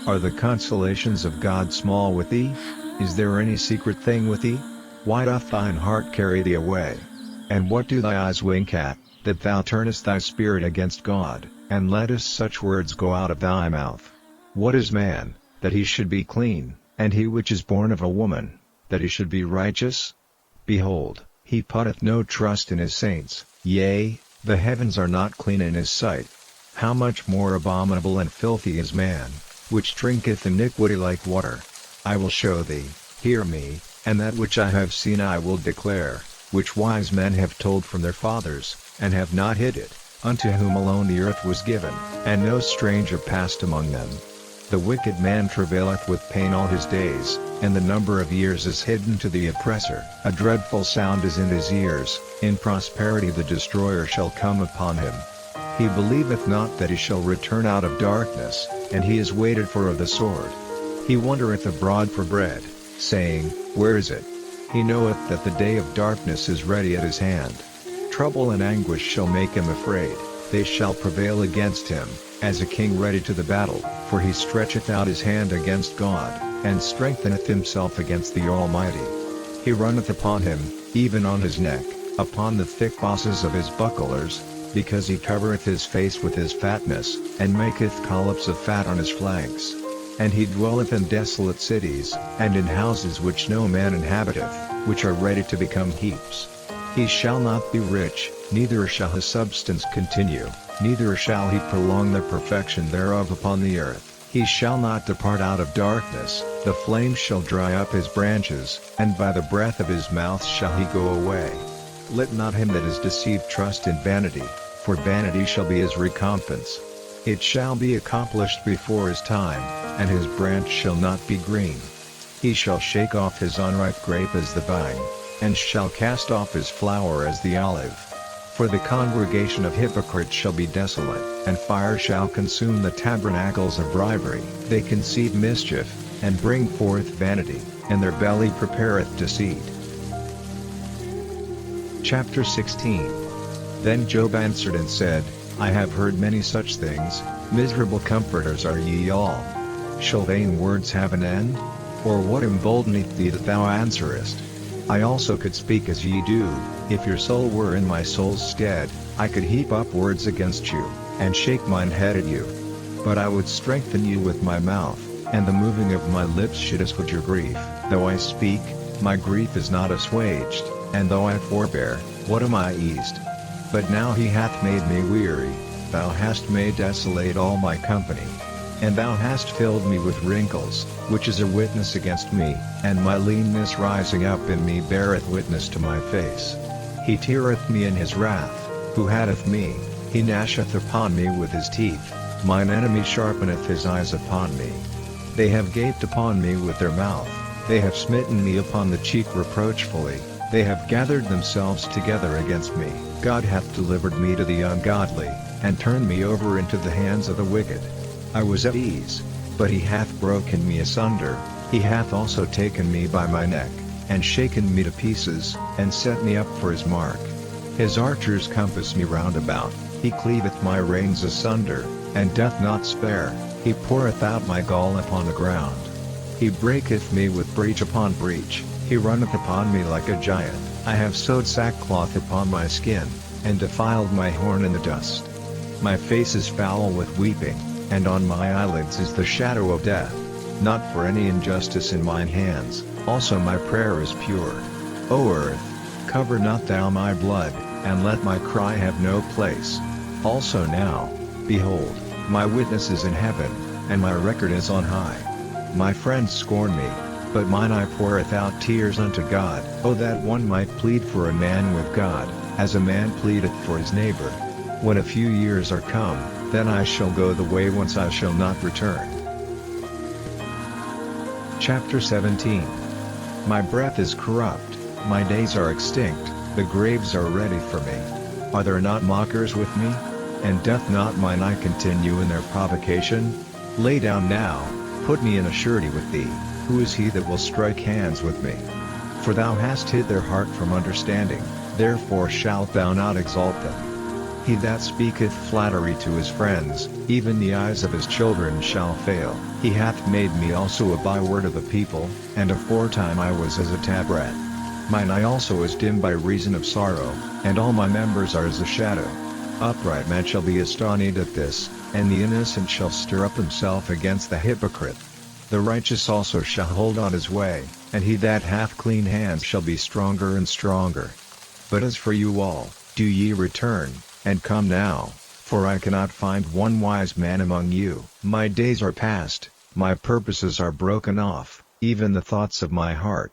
Are the consolations of God small with thee? Is there any secret thing with thee? Why doth thine heart carry thee away? And what do thy eyes wink at, that thou turnest thy spirit against God, and lettest such words go out of thy mouth? What is man, that he should be clean, and he which is born of a woman, that he should be righteous? Behold, he putteth no trust in his saints, yea, the heavens are not clean in his sight. How much more abominable and filthy is man, which drinketh iniquity like water? I will show thee, hear me, and that which I have seen I will declare, which wise men have told from their fathers, and have not hid it, unto whom alone the earth was given, and no stranger passed among them. The wicked man travaileth with pain all his days, and the number of years is hidden to the oppressor. A dreadful sound is in his ears, in prosperity the destroyer shall come upon him. He believeth not that he shall return out of darkness, and he is waited for of the sword. He wandereth abroad for bread, saying, Where is it? He knoweth that the day of darkness is ready at his hand. Trouble and anguish shall make him afraid, they shall prevail against him, as a king ready to the battle, for he stretcheth out his hand against God, and strengtheneth himself against the Almighty. He runneth upon him, even on his neck, upon the thick bosses of his bucklers, because he covereth his face with his fatness, and maketh collops of fat on his flanks. And he dwelleth in desolate cities, and in houses which no man inhabiteth, which are ready to become heaps. He shall not be rich, neither shall his substance continue, neither shall he prolong the perfection thereof upon the earth. He shall not depart out of darkness, the flame shall dry up his branches, and by the breath of his mouth shall he go away. Let not him that is deceived trust in vanity, for vanity shall be his recompense. It shall be accomplished before his time, and his branch shall not be green. He shall shake off his unripe grape as the vine, and shall cast off his flower as the olive. For the congregation of hypocrites shall be desolate, and fire shall consume the tabernacles of bribery. They conceive mischief, and bring forth vanity, and their belly prepareth deceit. Chapter 16. Then Job answered and said, I have heard many such things, miserable comforters are ye all. Shall vain words have an end? Or what emboldeneth thee that thou answerest? I also could speak as ye do, if your soul were in my soul's stead, I could heap up words against you, and shake mine head at you. But I would strengthen you with my mouth, and the moving of my lips should assuage your grief. Though I speak, my grief is not assuaged, and though I forbear, what am I eased? But now he hath made me weary, thou hast made desolate all my company. And thou hast filled me with wrinkles, which is a witness against me, and my leanness rising up in me beareth witness to my face. He teareth me in his wrath, who hateth me, he gnasheth upon me with his teeth, mine enemy sharpeneth his eyes upon me. They have gaped upon me with their mouth, they have smitten me upon the cheek reproachfully, they have gathered themselves together against me. God hath delivered me to the ungodly, and turned me over into the hands of the wicked. I was at ease, but he hath broken me asunder, he hath also taken me by my neck, and shaken me to pieces, and set me up for his mark. His archers compass me round about, he cleaveth my reins asunder, and doth not spare, he poureth out my gall upon the ground. He breaketh me with breach upon breach, he runneth upon me like a giant. I have sewed sackcloth upon my skin, and defiled my horn in the dust. My face is foul with weeping, and on my eyelids is the shadow of death. Not for any injustice in mine hands, also my prayer is pure. O earth, cover not thou my blood, and let my cry have no place. Also now, behold, my witness is in heaven, and my record is on high. My friends scorn me, but mine eye poureth out tears unto God. O that one might plead for a man with God, as a man pleadeth for his neighbor. When a few years are come, then I shall go the way whence I shall not return. Chapter 17. My breath is corrupt, my days are extinct, the graves are ready for me. Are there not mockers with me? And doth not mine eye continue in their provocation? Lay down now, put me in a surety with thee, who is he that will strike hands with me? For thou hast hid their heart from understanding, therefore shalt thou not exalt them. He that speaketh flattery to his friends, even the eyes of his children shall fail. He hath made me also a byword of the people, and aforetime I was as a tabret. Mine eye also is dim by reason of sorrow, and all my members are as a shadow. Upright men shall be astonished at this, and the innocent shall stir up himself against the hypocrite. The righteous also shall hold on his way, and he that hath clean hands shall be stronger and stronger. But as for you all, do ye return, and come now, for I cannot find one wise man among you. My days are past, my purposes are broken off, even the thoughts of my heart.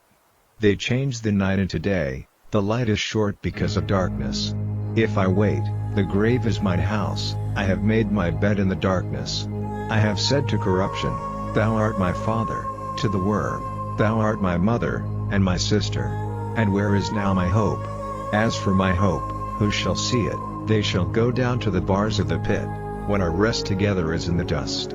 They change the night into day, the light is short because of darkness. If I wait, the grave is mine house, I have made my bed in the darkness. I have said to corruption, Thou art my father, to the worm, Thou art my mother, and my sister. And where is now my hope? As for my hope, who shall see it? They shall go down to the bars of the pit, when our rest together is in the dust.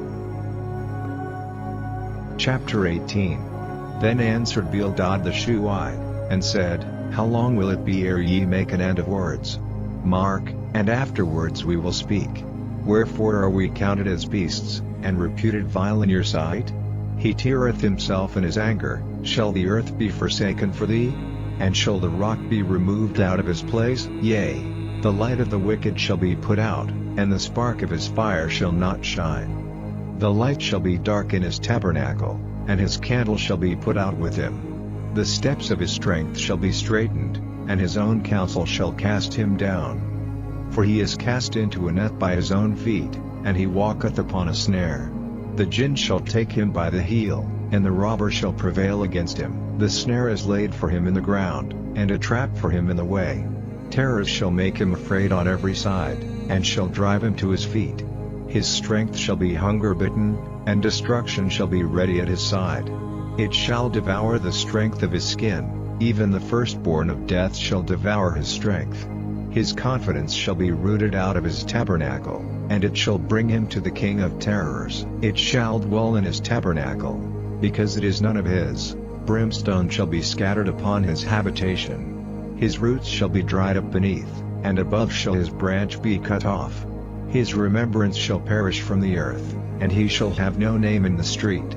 Chapter 18. Then answered Bildad the Shuhite, and said, How long will it be ere ye make an end of words? Mark, and afterwards we will speak. Wherefore are we counted as beasts, and reputed vile in your sight? He teareth himself in his anger. Shall the earth be forsaken for thee? And shall the rock be removed out of his place? Yea, the light of the wicked shall be put out, and the spark of his fire shall not shine. The light shall be dark in his tabernacle, and his candle shall be put out with him. The steps of his strength shall be straitened, and his own counsel shall cast him down. For he is cast into a net by his own feet, and he walketh upon a snare. The gin shall take him by the heel, and the robber shall prevail against him. The snare is laid for him in the ground, and a trap for him in the way. Terrors shall make him afraid on every side, and shall drive him to his feet. His strength shall be hunger-bitten, and destruction shall be ready at his side. It shall devour the strength of his skin, even the firstborn of death shall devour his strength. His confidence shall be rooted out of his tabernacle, and it shall bring him to the king of terrors. It shall dwell in his tabernacle, because it is none of his. Brimstone shall be scattered upon his habitation. His roots shall be dried up beneath, and above shall his branch be cut off. His remembrance shall perish from the earth, and he shall have no name in the street.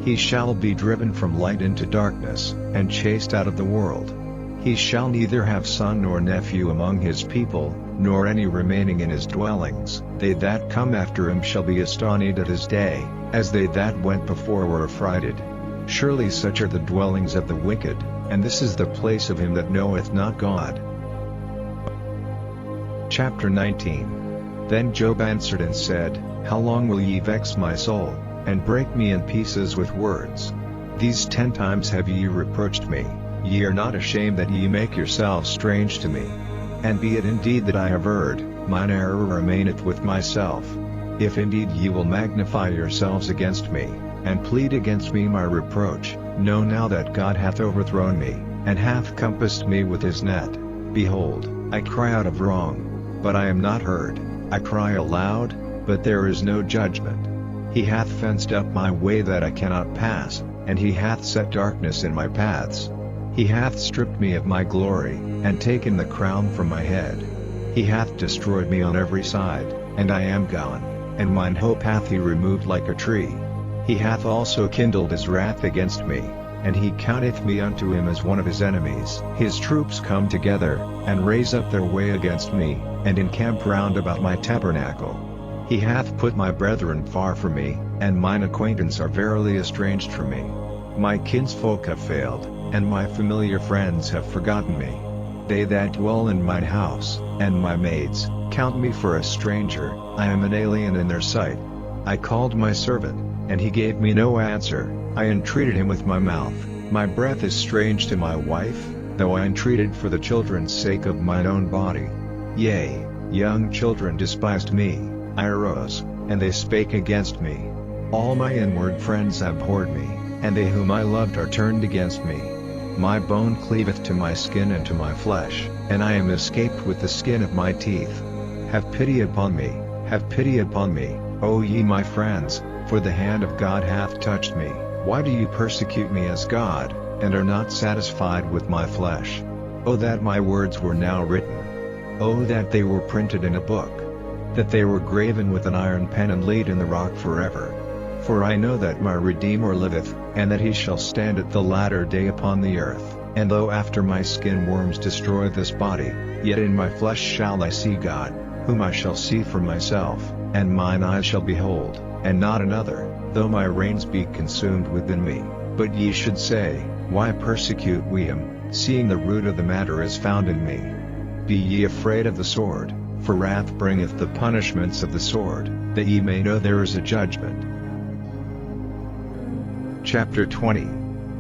He shall be driven from light into darkness, and chased out of the world. He shall neither have son nor nephew among his people, nor any remaining in his dwellings. They that come after him shall be astonished at his day, as they that went before were affrighted. Surely such are the dwellings of the wicked, and this is the place of him that knoweth not God. Chapter 19. Then Job answered and said, How long will ye vex my soul, and break me in pieces with words? These 10 times have ye reproached me. Ye are not ashamed that ye make yourselves strange to me. And be it indeed that I have erred, mine error remaineth with myself. If indeed ye will magnify yourselves against me, and plead against me my reproach, know now that God hath overthrown me, and hath compassed me with his net. Behold, I cry out of wrong, but I am not heard. I cry aloud, but there is no judgment. He hath fenced up my way that I cannot pass, and he hath set darkness in my paths. He hath stripped me of my glory, and taken the crown from my head. He hath destroyed me on every side, and I am gone, and mine hope hath he removed like a tree. He hath also kindled his wrath against me, and he counteth me unto him as one of his enemies. His troops come together, and raise up their way against me, and encamp round about my tabernacle. He hath put my brethren far from me, and mine acquaintance are verily estranged from me. My kinsfolk have failed, and my familiar friends have forgotten me. They that dwell in mine house, and my maids, count me for a stranger. I am an alien in their sight. I called my servant, and he gave me no answer. I entreated him with my mouth. My breath is strange to my wife, though I entreated for the children's sake of mine own body. Yea, young children despised me. I arose, and they spake against me. All my inward friends abhorred me, and they whom I loved are turned against me. My bone cleaveth to my skin and to my flesh, and I am escaped with the skin of my teeth. Have pity upon me, have pity upon me, O ye my friends, for the hand of God hath touched me. Why do you persecute me as God, and are not satisfied with my flesh? O that my words were now written! O that they were printed in a book! That they were graven with an iron pen and laid in the rock forever. For I know that my Redeemer liveth, and that he shall stand at the latter day upon the earth. And though after my skin worms destroy this body, yet in my flesh shall I see God. whom I shall see for myself, and mine eyes shall behold, and not another, though my reins be consumed within me. But ye should say, Why persecute we him, seeing the root of the matter is found in me? Be ye afraid of the sword, for wrath bringeth the punishments of the sword, that ye may know there is a judgment. Chapter 20.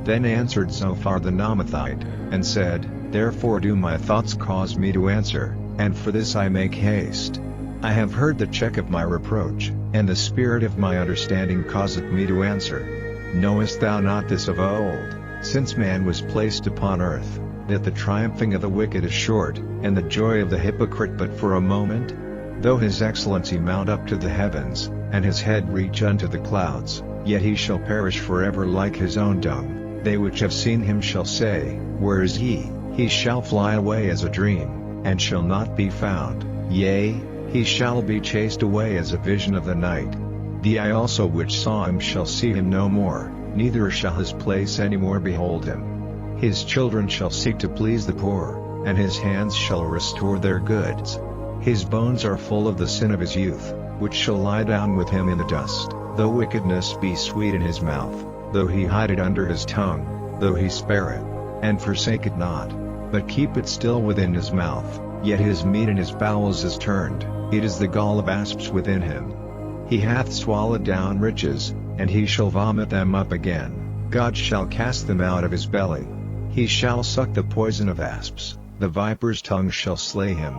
Then answered Zophar the Naamathite, and said, Therefore do my thoughts cause me to answer, and for this I make haste. I have heard the check of my reproach, and the spirit of my understanding causeth me to answer. Knowest thou not this of old, since man was placed upon earth, that the triumphing of the wicked is short, and the joy of the hypocrite but for a moment? Though his excellency mount up to the heavens, and his head reach unto the clouds, yet he shall perish forever like his own dung. They which have seen him shall say, Where is he? He shall fly away as a dream, and shall not be found, yea, he shall be chased away as a vision of the night. The eye also which saw him shall see him no more, neither shall his place any more behold him. His children shall seek to please the poor, and his hands shall restore their goods. His bones are full of the sin of his youth, which shall lie down with him in the dust. Though wickedness be sweet in his mouth, though he hide it under his tongue, though he spare it, and forsake it not, but keep it still within his mouth, yet his meat in his bowels is turned, it is the gall of asps within him. He hath swallowed down riches, and he shall vomit them up again. God shall cast them out of his belly. He shall suck the poison of asps, the viper's tongue shall slay him.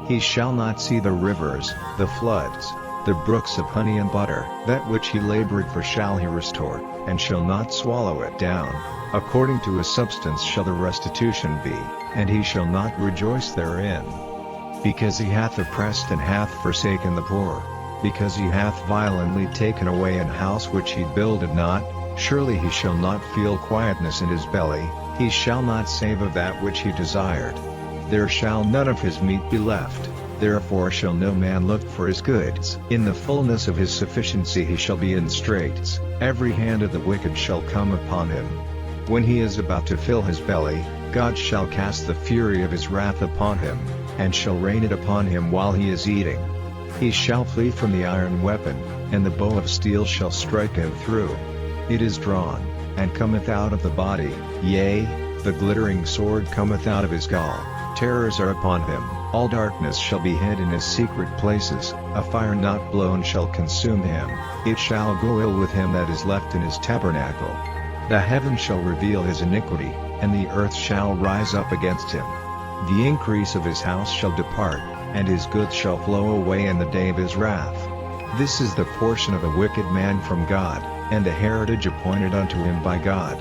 He shall not see the rivers, the floods, the brooks of honey and butter. That which he labored for shall he restore, and shall not swallow it down. According to his substance shall the restitution be, and he shall not rejoice therein. Because he hath oppressed and hath forsaken the poor, because he hath violently taken away an house which he builded not, surely he shall not feel quietness in his belly, he shall not save of that which he desired. There shall none of his meat be left, therefore shall no man look for his goods. In the fullness of his sufficiency he shall be in straits, every hand of the wicked shall come upon him. When he is about to fill his belly, God shall cast the fury of his wrath upon him, and shall rain it upon him while he is eating. He shall flee from the iron weapon, and the bow of steel shall strike him through. It is drawn, and cometh out of the body, yea, the glittering sword cometh out of his gall. Terrors are upon him, all darkness shall be hid in his secret places, a fire not blown shall consume him, it shall go ill with him that is left in his tabernacle. The heaven shall reveal his iniquity, and the earth shall rise up against him. The increase of his house shall depart, and his goods shall flow away in the day of his wrath. This is the portion of a wicked man from God, and the heritage appointed unto him by God.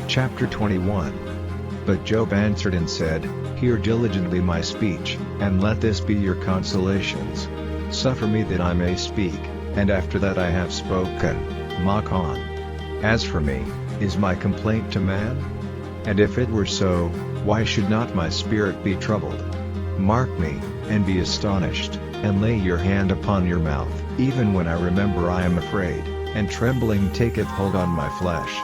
Chapter 21. But Job answered and said, Hear diligently my speech, and let this be your consolations. Suffer me that I may speak, and after that I have spoken, mock on. As for me, is my complaint to man? And if it were so, why should not my spirit be troubled? Mark me, and be astonished, and lay your hand upon your mouth. Even when I remember I am afraid, and trembling taketh hold on my flesh.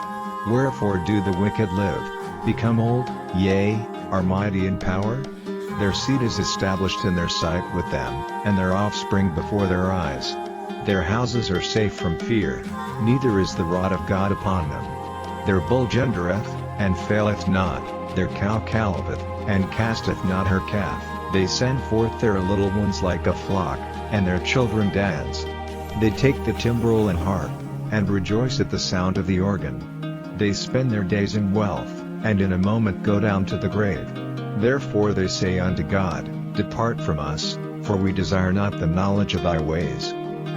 Wherefore do the wicked live, become old, yea, are mighty in power? Their seed is established in their sight with them, and their offspring before their eyes. Their houses are safe from fear, neither is the rod of God upon them. Their bull gendereth, and faileth not, their cow calveth, and casteth not her calf. They send forth their little ones like a flock, and their children dance. They take the timbrel and harp, and rejoice at the sound of the organ. They spend their days in wealth, and in a moment go down to the grave. Therefore they say unto God, Depart from us, for we desire not the knowledge of thy ways.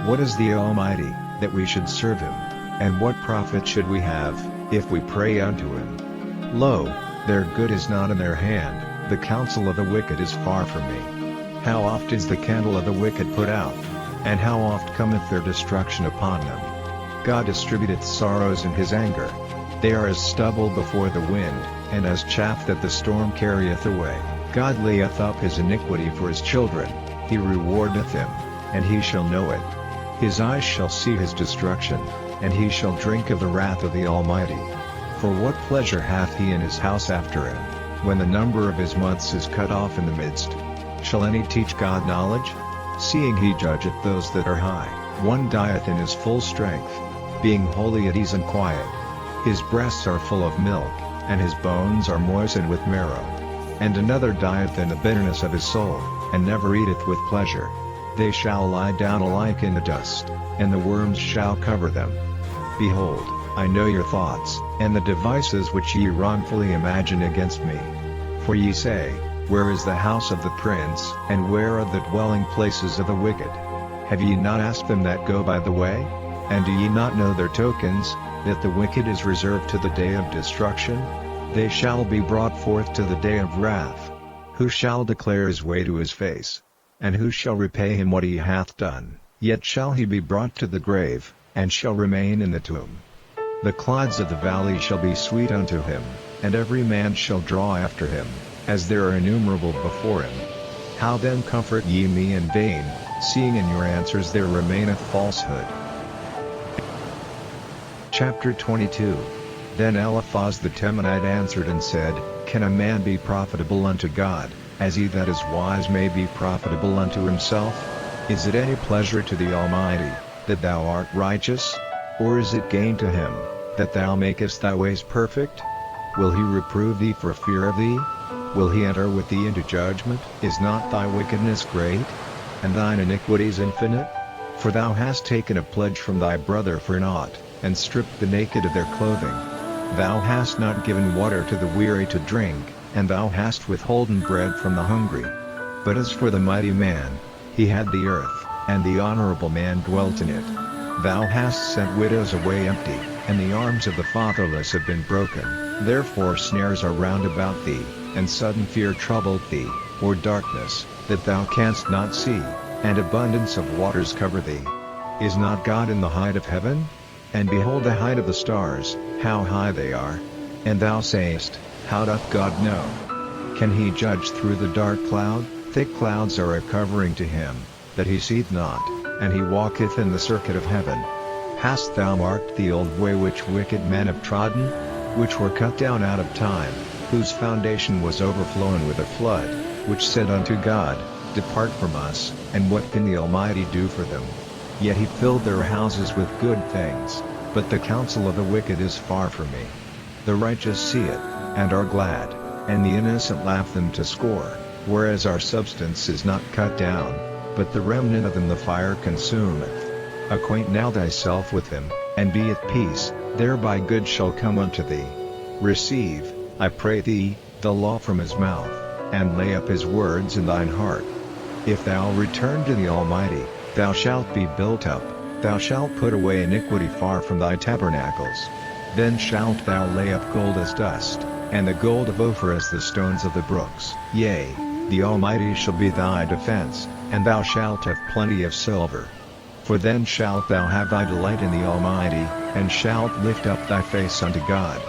What is the Almighty, that we should serve him? And what profit should we have, if we pray unto him? Lo, their good is not in their hand, the counsel of the wicked is far from me. How oft is the candle of the wicked put out? And how oft cometh their destruction upon them? God distributeth sorrows in his anger. They are as stubble before the wind, and as chaff that the storm carrieth away. God layeth up his iniquity for his children, he rewardeth him, and he shall know it. His eyes shall see his destruction, and he shall drink of the wrath of the Almighty. For what pleasure hath he in his house after him, when the number of his months is cut off in the midst? Shall any teach God knowledge? Seeing he judgeth those that are high, one dieth in his full strength, being wholly at ease and quiet. His breasts are full of milk, and his bones are moistened with marrow. And another dieth in the bitterness of his soul, and never eateth with pleasure. They shall lie down alike in the dust, and the worms shall cover them. Behold, I know your thoughts, and the devices which ye wrongfully imagine against me. For ye say, Where is the house of the prince, and where are the dwelling places of the wicked? Have ye not asked them that go by the way? And do ye not know their tokens, that the wicked is reserved to the day of destruction? They shall be brought forth to the day of wrath. Who shall declare his way to his face? And who shall repay him what he hath done? Yet shall he be brought to the grave, and shall remain in the tomb. The clods of the valley shall be sweet unto him, and every man shall draw after him, as there are innumerable before him. How then comfort ye me in vain, seeing in your answers there remaineth falsehood? Chapter 22. Then Eliphaz the Temanite answered and said, Can a man be profitable unto God, as he that is wise may be profitable unto himself? Is it any pleasure to the Almighty, that thou art righteous? Or is it gain to him, that thou makest thy ways perfect? Will he reprove thee for fear of thee? Will he enter with thee into judgment? Is not thy wickedness great? And thine iniquities infinite? For thou hast taken a pledge from thy brother for naught, and stripped the naked of their clothing. Thou hast not given water to the weary to drink, and thou hast withholden bread from the hungry. But as for the mighty man, he had the earth, and the honorable man dwelt in it. Thou hast sent widows away empty, and the arms of the fatherless have been broken. Therefore snares are round about thee, and sudden fear troubled thee, or darkness, that thou canst not see, and abundance of waters cover thee. Is not God in the height of heaven? And behold the height of the stars, how high they are. And thou sayest, How doth God know? Can he judge through the dark cloud? Thick clouds are a covering to him, that he seeth not, and he walketh in the circuit of heaven. Hast thou marked the old way which wicked men have trodden? Which were cut down out of time, whose foundation was overflown with a flood, which said unto God, Depart from us, and what can the Almighty do for them? Yet he filled their houses with good things, but the counsel of the wicked is far from me. The righteous see it, and are glad, and the innocent laugh them to scorn, whereas our substance is not cut down, but the remnant of them the fire consumeth. Acquaint now thyself with him, and be at peace, thereby good shall come unto thee. Receive, I pray thee, the law from his mouth, and lay up his words in thine heart. If thou return to the Almighty, thou shalt be built up, thou shalt put away iniquity far from thy tabernacles. Then shalt thou lay up gold as dust, and the gold of Ophir as the stones of the brooks. Yea, the Almighty shall be thy defense, and thou shalt have plenty of silver. For then shalt thou have thy delight in the Almighty, and shalt lift up thy face unto God.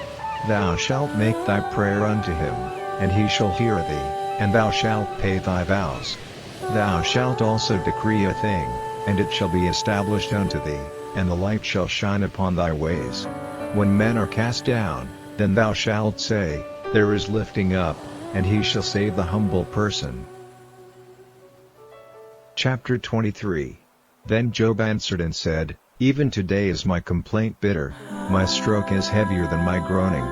Thou shalt make thy prayer unto him, and he shall hear thee, and thou shalt pay thy vows. Thou shalt also decree a thing, and it shall be established unto thee, and the light shall shine upon thy ways. When men are cast down, then thou shalt say, There is lifting up, and he shall save the humble person. Chapter 23. Then Job answered and said, Even today is my complaint bitter, my stroke is heavier than my groaning.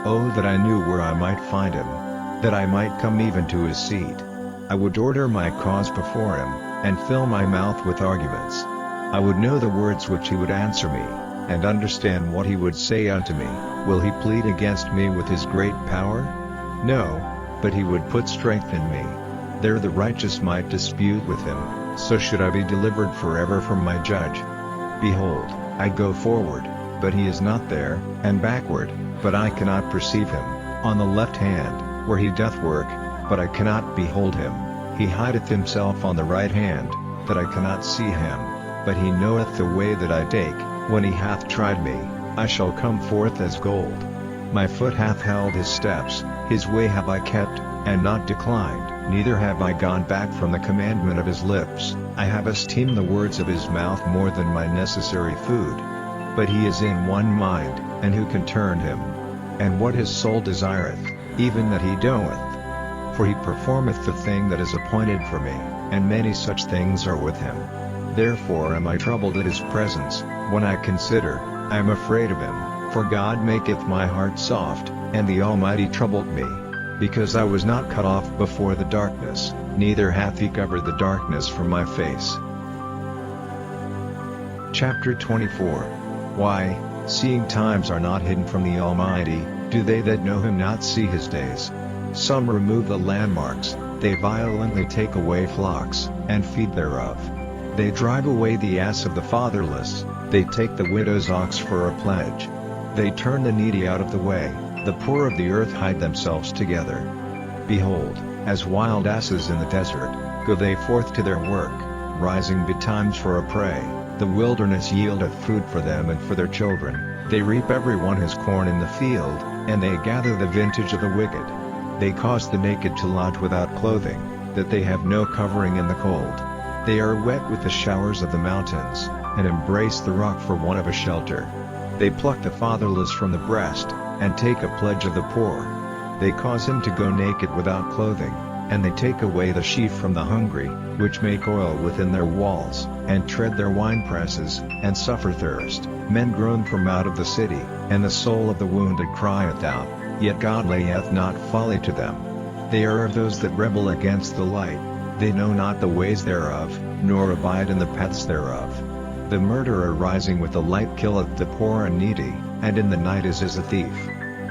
Oh, that I knew where I might find him, that I might come even to his seat. I would order my cause before him, and fill my mouth with arguments. I would know the words which he would answer me, and understand what he would say unto me. Will he plead against me with his great power? No, but he would put strength in me. There the righteous might dispute with him, so should I be delivered forever from my judge. Behold, I go forward, but he is not there, and backward, but I cannot perceive him, on the left hand, where he doth work, but I cannot behold him. He hideth himself on the right hand, that I cannot see him, but he knoweth the way that I take. When he hath tried me, I shall come forth as gold. My foot hath held his steps, his way have I kept, and not declined, neither have I gone back from the commandment of his lips. I have esteemed the words of his mouth more than my necessary food. But he is in one mind, and who can turn him? And what his soul desireth, even that he doeth. for he performeth the thing that is appointed for me, and many such things are with him. Therefore am I troubled at his presence. When I consider, I am afraid of him, for God maketh my heart soft, and the Almighty troubled me. Because I was not cut off before the darkness, neither hath he covered the darkness from my face. Chapter 24. Why, seeing times are not hidden from the Almighty, do they that know him not see his days? Some remove the landmarks, they violently take away flocks, and feed thereof. They drive away the ass of the fatherless, they take the widow's ox for a pledge. They turn the needy out of the way, the poor of the earth hide themselves together. Behold, as wild asses in the desert, go they forth to their work, rising betimes for a prey. The wilderness yieldeth food for them and for their children. They reap every one his corn in the field, and they gather the vintage of the wicked. They cause the naked to lodge without clothing, that they have no covering in the cold. They are wet with the showers of the mountains, and embrace the rock for want of a shelter. They pluck the fatherless from the breast, and take a pledge of the poor. They cause him to go naked without clothing, and they take away the sheaf from the hungry, which make oil within their walls, and tread their winepresses, and suffer thirst. Men groan from out of the city, and the soul of the wounded crieth out, yet God layeth not folly to them. They are of those that rebel against the light, they know not the ways thereof, nor abide in the paths thereof. The murderer rising with the light killeth the poor and needy, and in the night is as a thief.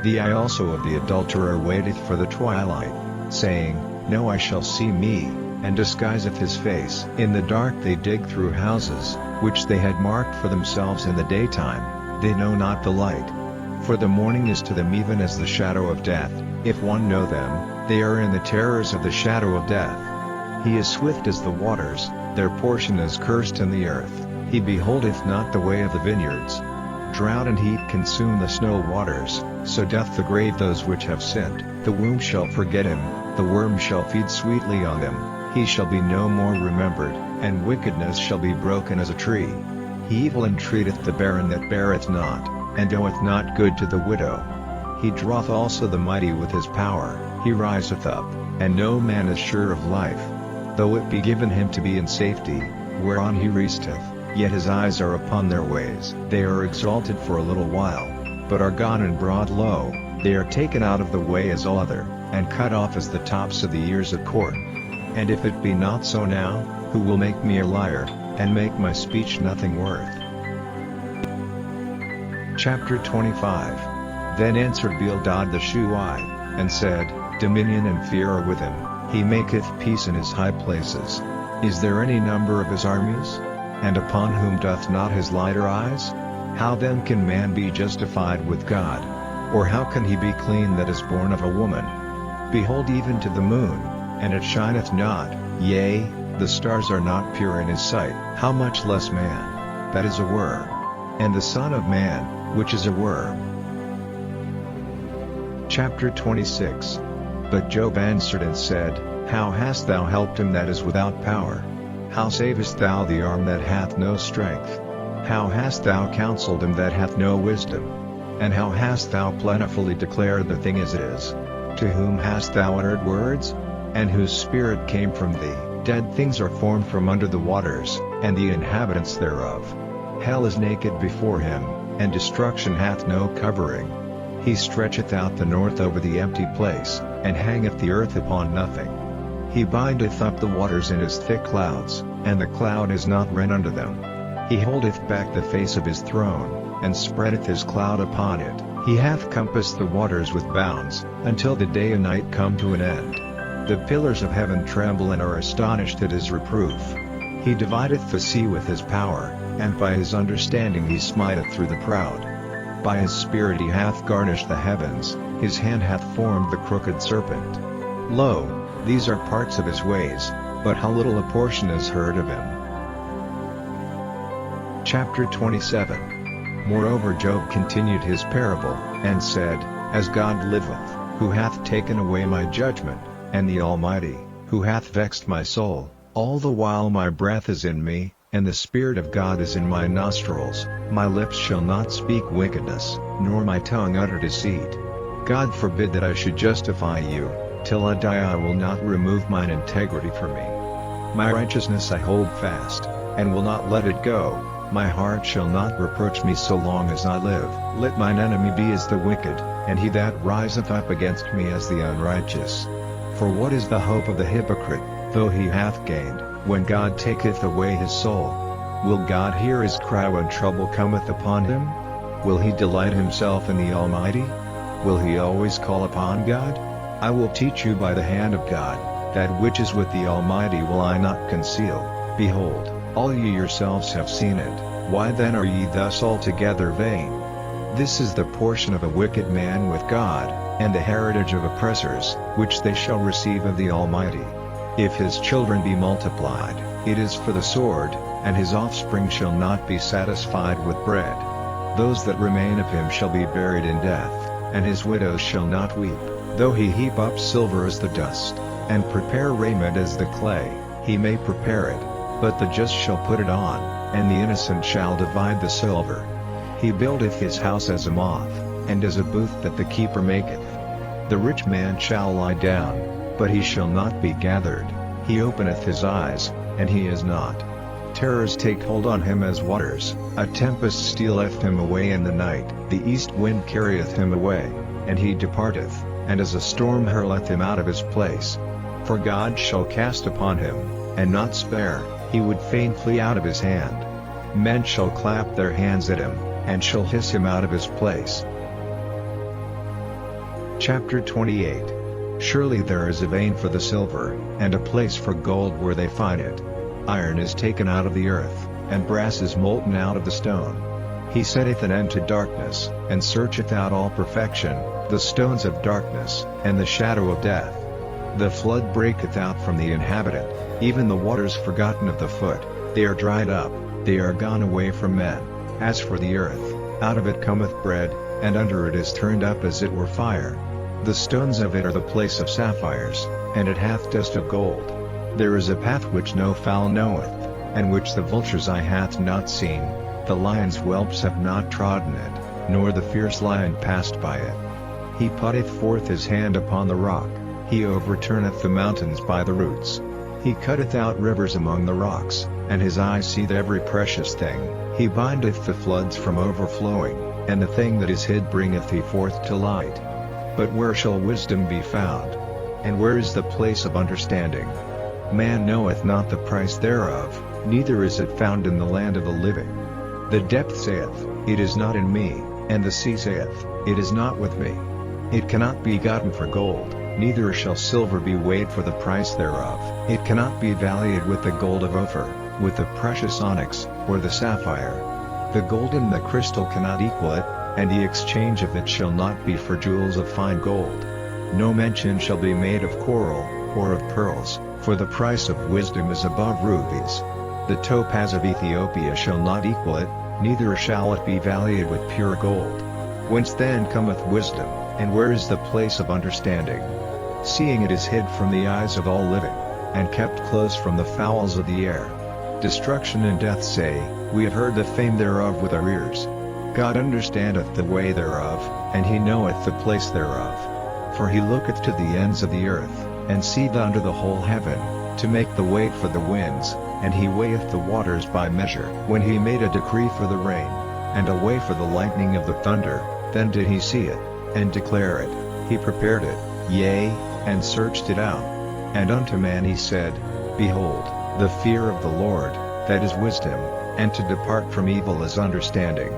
The eye also of the adulterer waiteth for the twilight, saying, No eye shall see me, and disguiseth his face. In the dark they dig through houses, which they had marked for themselves in the daytime, they know not the light. For the morning is to them even as the shadow of death. If one know them, they are in the terrors of the shadow of death. He is swift as the waters, their portion is cursed in the earth. He beholdeth not the way of the vineyards. Drought and heat consume the snow waters, so doth the grave those which have sinned. The womb shall forget him, the worm shall feed sweetly on them. He shall be no more remembered, and wickedness shall be broken as a tree. He evil entreateth the barren that beareth not, and doeth not good to the widow. He draweth also the mighty with his power. He riseth up, and no man is sure of life. Though it be given him to be in safety, whereon he resteth, yet his eyes are upon their ways. They are exalted for a little while, but are gone and brought low. They are taken out of the way as other, and cut off as the tops of the ears of corn. And if it be not so now, who will make me a liar, and make my speech nothing worth? Chapter 25. Then answered Bildad the Shuhite, and said, Dominion and fear are with him, he maketh peace in his high places. Is there any number of his armies? And upon whom doth not his light arise? How then can man be justified with God? Or how can he be clean that is born of a woman? Behold, even to the moon, and it shineth not, yea, the stars are not pure in his sight. How much less man, that is a worm, and the Son of Man, which is a worm. Chapter 26. But Job answered and said, How hast thou helped him that is without power? How savest thou the arm that hath no strength? How hast thou counseled him that hath no wisdom? And how hast thou plentifully declared the thing as it is? To whom hast thou uttered words? And whose spirit came from thee? Dead things are formed from under the waters, and the inhabitants thereof. Hell is naked before him, and destruction hath no covering. He stretcheth out the north over the empty place, and hangeth the earth upon nothing. He bindeth up the waters in his thick clouds, and the cloud is not rent under them. He holdeth back the face of his throne, and spreadeth his cloud upon it. He hath compassed the waters with bounds, until the day and night come to an end. The pillars of heaven tremble and are astonished at his reproof. He divideth the sea with his power, and by his understanding he smiteth through the proud. By his spirit he hath garnished the heavens, his hand hath formed the crooked serpent. Lo, these are parts of his ways, but how little a portion is heard of him. Chapter 27. Moreover Job continued his parable, and said, As God liveth, who hath taken away my judgment, and the Almighty, who hath vexed my soul, all the while my breath is in me, and the Spirit of God is in my nostrils, my lips shall not speak wickedness, nor my tongue utter deceit. God forbid that I should justify you, till I die I will not remove mine integrity from me. My righteousness I hold fast, and will not let it go. My heart shall not reproach me so long as I live. Let mine enemy be as the wicked, and he that riseth up against me as the unrighteous. For what is the hope of the hypocrite, though he hath gained, when God taketh away his soul? Will God hear his cry when trouble cometh upon him? Will he delight himself in the Almighty? Will he always call upon God? I will teach you by the hand of God, that which is with the Almighty will I not conceal. Behold, all ye yourselves have seen it. Why then are ye thus altogether vain? This is the portion of a wicked man with God, and the heritage of oppressors, which they shall receive of the Almighty. If his children be multiplied, it is for the sword, and his offspring shall not be satisfied with bread. Those that remain of him shall be buried in death, and his widows shall not weep. Though he heap up silver as the dust, and prepare raiment as the clay, he may prepare it, but the just shall put it on, and the innocent shall divide the silver. He buildeth his house as a moth, and as a booth that the keeper maketh. The rich man shall lie down, but he shall not be gathered. He openeth his eyes, and he is not. Terrors take hold on him as waters, a tempest stealeth him away in the night. The east wind carrieth him away, and he departeth, and as a storm hurleth him out of his place. For God shall cast upon him, and not spare, he would fain flee out of his hand. Men shall clap their hands at him, and shall hiss him out of his place. Chapter 28. Surely there is a vein for the silver, and a place for gold where they find it. Iron is taken out of the earth, and brass is molten out of the stone. He setteth an end to darkness, and searcheth out all perfection, the stones of darkness, and the shadow of death. The flood breaketh out from the inhabitant, even the waters forgotten of the foot, they are dried up, they are gone away from men. As for the earth, out of it cometh bread, and under it is turned up as it were fire. The stones of it are the place of sapphires, and it hath dust of gold. There is a path which no fowl knoweth, and which the vulture's eye hath not seen, the lion's whelps have not trodden it, nor the fierce lion passed by it. He putteth forth his hand upon the rock, he overturneth the mountains by the roots. He cutteth out rivers among the rocks, and his eyes seeth every precious thing. He bindeth the floods from overflowing, and the thing that is hid bringeth he forth to light. But where shall wisdom be found? And where is the place of understanding? Man knoweth not the price thereof, neither is it found in the land of the living. The depth saith, it is not in me, and the sea saith, it is not with me. It cannot be gotten for gold, neither shall silver be weighed for the price thereof. It cannot be valued with the gold of Ophir, with the precious onyx, or the sapphire. The gold and the crystal cannot equal it, and the exchange of it shall not be for jewels of fine gold. No mention shall be made of coral, or of pearls, for the price of wisdom is above rubies. The topaz of Ethiopia shall not equal it, neither shall it be valued with pure gold. Whence then cometh wisdom, and where is the place of understanding? Seeing it is hid from the eyes of all living, and kept close from the fowls of the air. Destruction and death say, we have heard the fame thereof with our ears. God understandeth the way thereof, and he knoweth the place thereof. For he looketh to the ends of the earth, and seeth under the whole heaven, to make the way for the winds, and he weigheth the waters by measure. When he made a decree for the rain, and a way for the lightning of the thunder, then did he see it, and declare it. He prepared it, yea, and searched it out. And unto man he said, Behold, the fear of the Lord, that is wisdom, and to depart from evil is understanding.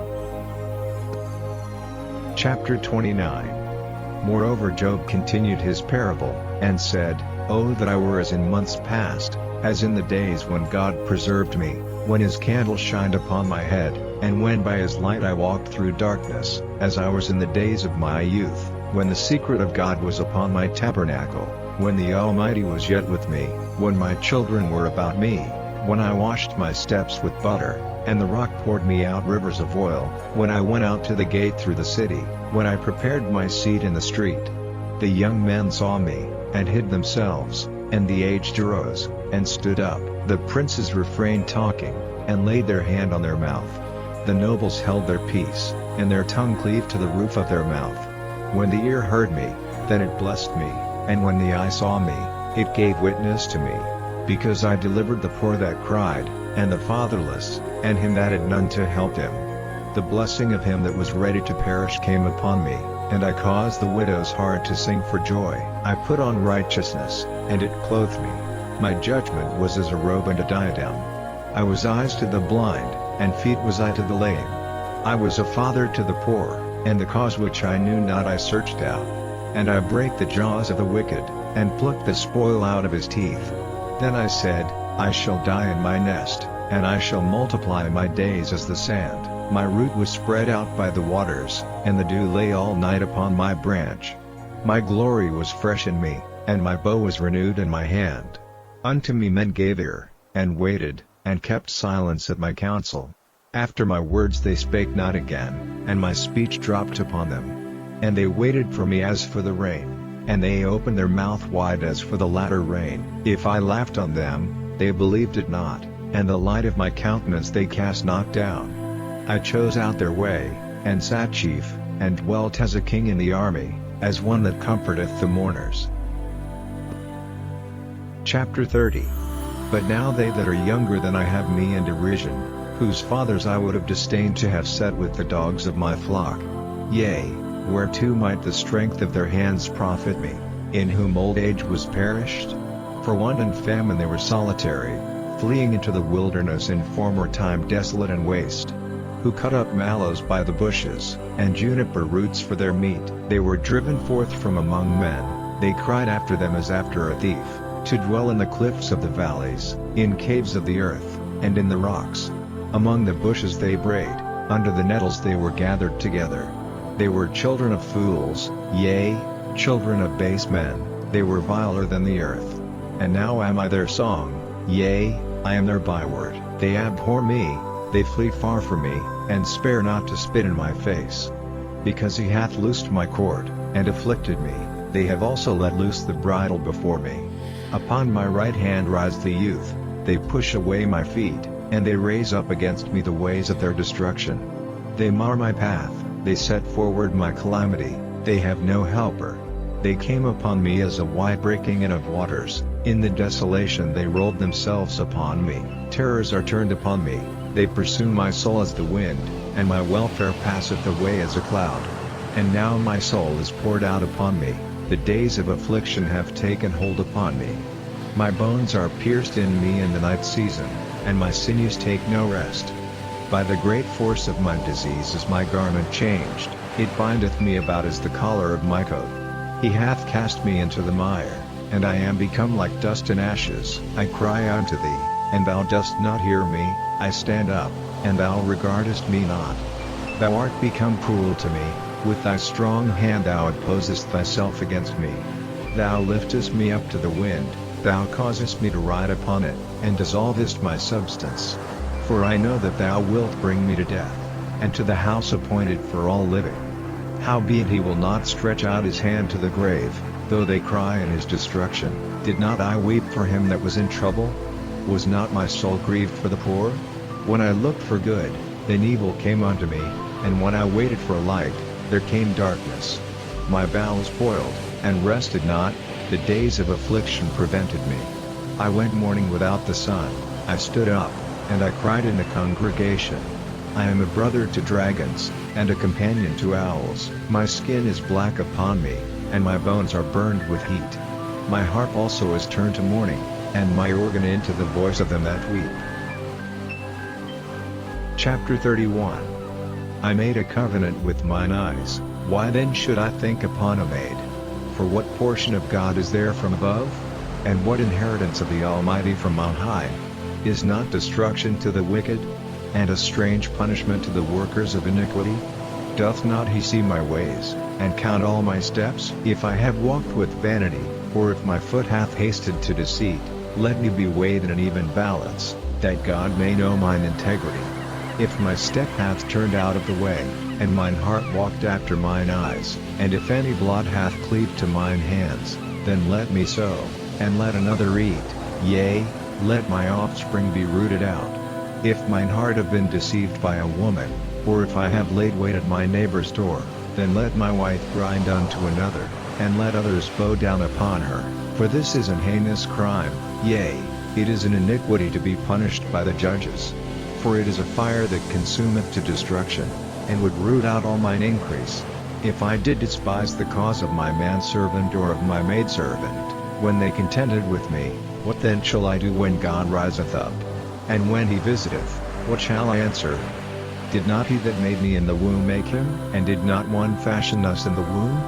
Chapter 29. Moreover Job continued his parable, and said, Oh that I were as in months past, as in the days when God preserved me, when his candle shined upon my head, and when by his light I walked through darkness, as I was in the days of my youth, when the secret of God was upon my tabernacle, when the Almighty was yet with me, when my children were about me, when I washed my steps with butter, and the rock poured me out rivers of oil, when I went out to the gate through the city, when I prepared my seat in the street. The young men saw me, and hid themselves, and the aged arose, and stood up. The princes refrained talking, and laid their hand on their mouth. The nobles held their peace, and their tongue cleaved to the roof of their mouth. When the ear heard me, then it blessed me, And when the eye saw me, it gave witness to me. Because I delivered the poor that cried, and the fatherless, and him that had none to help him. The blessing of him that was ready to perish came upon me, and I caused the widow's heart to sing for joy. I put on righteousness, and it clothed me. My judgment was as a robe and a diadem. I was eyes to the blind, and feet was I to the lame. I was a father to the poor, and the cause which I knew not I searched out. And I brake the jaws of the wicked, and plucked the spoil out of his teeth. Then I said, I shall die in my nest, and I shall multiply my days as the sand. My root was spread out by the waters, and the dew lay all night upon my branch. My glory was fresh in me, and my bow was renewed in my hand. Unto me men gave ear, and waited, and kept silence at my counsel. After my words they spake not again, and my speech dropped upon them. And they waited for me as for the rain, and they opened their mouth wide as for the latter rain. If I laughed on them, they believed it not, and the light of my countenance they cast not down. I chose out their way, and sat chief, and dwelt as a king in the army, as one that comforteth the mourners. Chapter 30. But now they that are younger than I have me in derision, whose fathers I would have disdained to have set with the dogs of my flock. Yea, whereto might the strength of their hands profit me, in whom old age was perished? For want and famine they were solitary, fleeing into the wilderness in former time desolate and waste. Who cut up mallows by the bushes, and juniper roots for their meat. They were driven forth from among men, they cried after them as after a thief, to dwell in the cliffs of the valleys, in caves of the earth, and in the rocks. Among the bushes they brayed, under the nettles they were gathered together. They were children of fools, yea, children of base men, they were viler than the earth. And now am I their song, yea, I am their byword. They abhor me, they flee far from me, and spare not to spit in my face. Because he hath loosed my cord, and afflicted me, they have also let loose the bridle before me. Upon my right hand rise the youth, they push away my feet, and they raise up against me the ways of their destruction. They mar my path, they set forward my calamity, they have no helper. They came upon me as a wide breaking in of waters, in the desolation they rolled themselves upon me. Terrors are turned upon me, they pursue my soul as the wind, and my welfare passeth away as a cloud. And now my soul is poured out upon me, the days of affliction have taken hold upon me. My bones are pierced in me in the night season, and my sinews take no rest. By the great force of my disease is my garment changed, it bindeth me about as the collar of my coat. He hath cast me into the mire, and I am become like dust and ashes. I cry unto thee, and thou dost not hear me, I stand up, and thou regardest me not. Thou art become cruel to me, with thy strong hand thou opposest thyself against me. Thou liftest me up to the wind, thou causest me to ride upon it, and dissolvest my substance. For I know that thou wilt bring me to death, and to the house appointed for all living. Howbeit he will not stretch out his hand to the grave, though they cry in his destruction. Did not I weep for him that was in trouble? Was not my soul grieved for the poor? When I looked for good, then evil came unto me, and when I waited for light, there came darkness. My bowels boiled, and rested not, the days of affliction prevented me. I went mourning without the sun, I stood up, and I cried in the congregation. I am a brother to dragons, and a companion to owls. My skin is black upon me, and my bones are burned with heat. My harp also is turned to mourning, and my organ into the voice of them that weep. Chapter 31. I made a covenant with mine eyes, why then should I think upon a maid? For what portion of God is there from above? And what inheritance of the Almighty from on high? Is not destruction to the wicked? And a strange punishment to the workers of iniquity? Doth not he see my ways, and count all my steps? If I have walked with vanity, or if my foot hath hasted to deceit, let me be weighed in an even balance, that God may know mine integrity. If my step hath turned out of the way, and mine heart walked after mine eyes, and if any blot hath cleaved to mine hands, then let me sow, and let another eat, yea, let my offspring be rooted out. If mine heart have been deceived by a woman, or if I have laid wait at my neighbor's door, then let my wife grind unto another. and let others bow down upon her, for this is an heinous crime, yea, it is an iniquity to be punished by the judges. For it is a fire that consumeth to destruction, and would root out all mine increase. If I did despise the cause of my manservant or of my maidservant, when they contended with me, what then shall I do when God riseth up? And when he visiteth, what shall I answer? Did not he that made me in the womb make him? And did not one fashion us in the womb?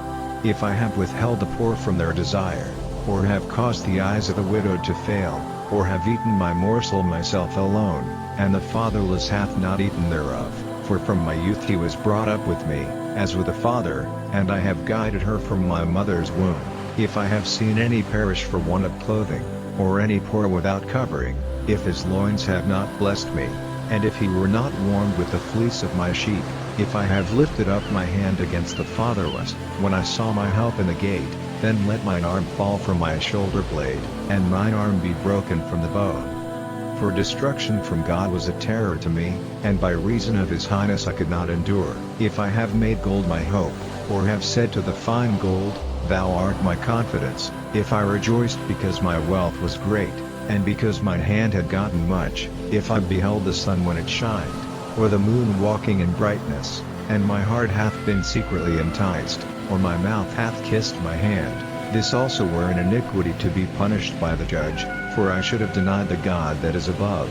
If I have withheld the poor from their desire, or have caused the eyes of the widow to fail, or have eaten my morsel myself alone, and the fatherless hath not eaten thereof, for from my youth he was brought up with me, as with a father, and I have guided her from my mother's womb. If I have seen any perish for want of clothing, or any poor without covering, if his loins have not blessed me, and if he were not warmed with the fleece of my sheep, if I have lifted up my hand against the fatherless, when I saw my help in the gate, then let mine arm fall from my shoulder blade, and mine arm be broken from the bone. For destruction from God was a terror to me, and by reason of his highness I could not endure. If I have made gold my hope, or have said to the fine gold, Thou art my confidence, if I rejoiced because my wealth was great, and because mine hand had gotten much, if I beheld the sun when it shined, or the moon walking in brightness, and my heart hath been secretly enticed, or my mouth hath kissed my hand, this also were an iniquity to be punished by the judge, for I should have denied the God that is above.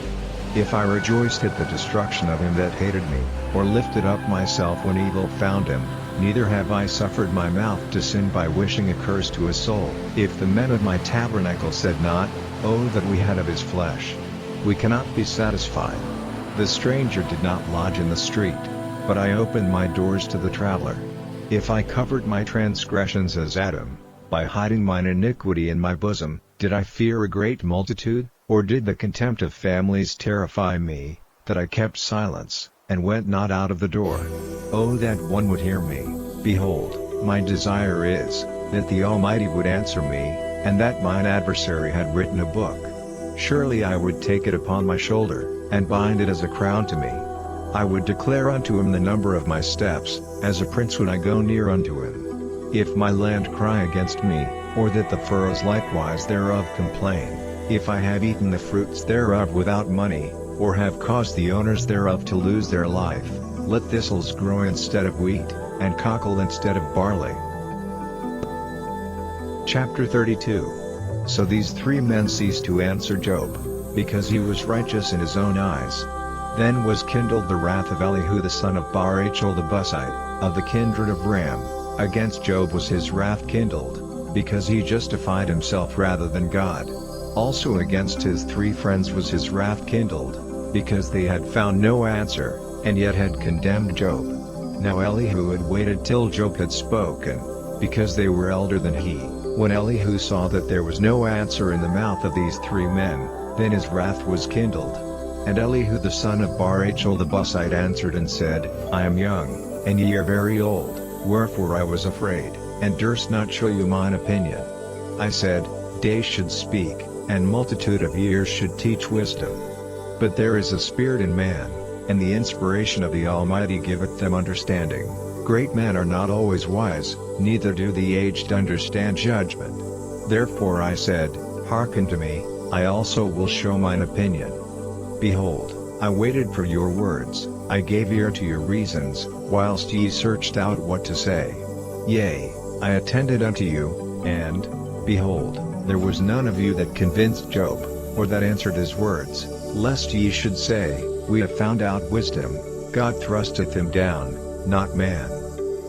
If I rejoiced at the destruction of him that hated me, or lifted up myself when evil found him, neither have I suffered my mouth to sin by wishing a curse to a soul. If the men of my tabernacle said not, Oh that we had of his flesh! We cannot be satisfied. The stranger did not lodge in the street, but I opened my doors to the traveler. If I covered my transgressions as Adam, by hiding mine iniquity in my bosom, did I fear a great multitude, or did the contempt of families terrify me, that I kept silence, and went not out of the door? Oh that one would hear me! Behold, my desire is, that the Almighty would answer me, and that mine adversary had written a book. Surely I would take it upon my shoulder, and bind it as a crown to me. I would declare unto him the number of my steps, as a prince when I go near unto him. If my land cry against me, or that the furrows likewise thereof complain, if I have eaten the fruits thereof without money, or have caused the owners thereof to lose their life, let thistles grow instead of wheat, and cockle instead of barley. Chapter 32. So these three men ceased to answer Job, because he was righteous in his own eyes. Then was kindled the wrath of Elihu the son of Barachel the Buzite, of the kindred of Ram. Against Job was his wrath kindled, because he justified himself rather than God. Also against his three friends was his wrath kindled, because they had found no answer, and yet had condemned Job. Now Elihu had waited till Job had spoken, because they were elder than he. When Elihu saw that there was no answer in the mouth of these three men, then his wrath was kindled. And Elihu the son of Barachel the Buzite answered and said, I am young, and ye are very old, wherefore I was afraid, and durst not show you mine opinion. I said, Days should speak, and multitude of years should teach wisdom. But there is a spirit in man, and the inspiration of the Almighty giveth them understanding. Great men are not always wise, neither do the aged understand judgment. Therefore I said, Hearken to me, I also will show mine opinion. Behold, I waited for your words, I gave ear to your reasons, whilst ye searched out what to say. Yea, I attended unto you, and, behold, there was none of you that convinced Job, or that answered his words, lest ye should say, We have found out wisdom, God thrusteth him down, not man.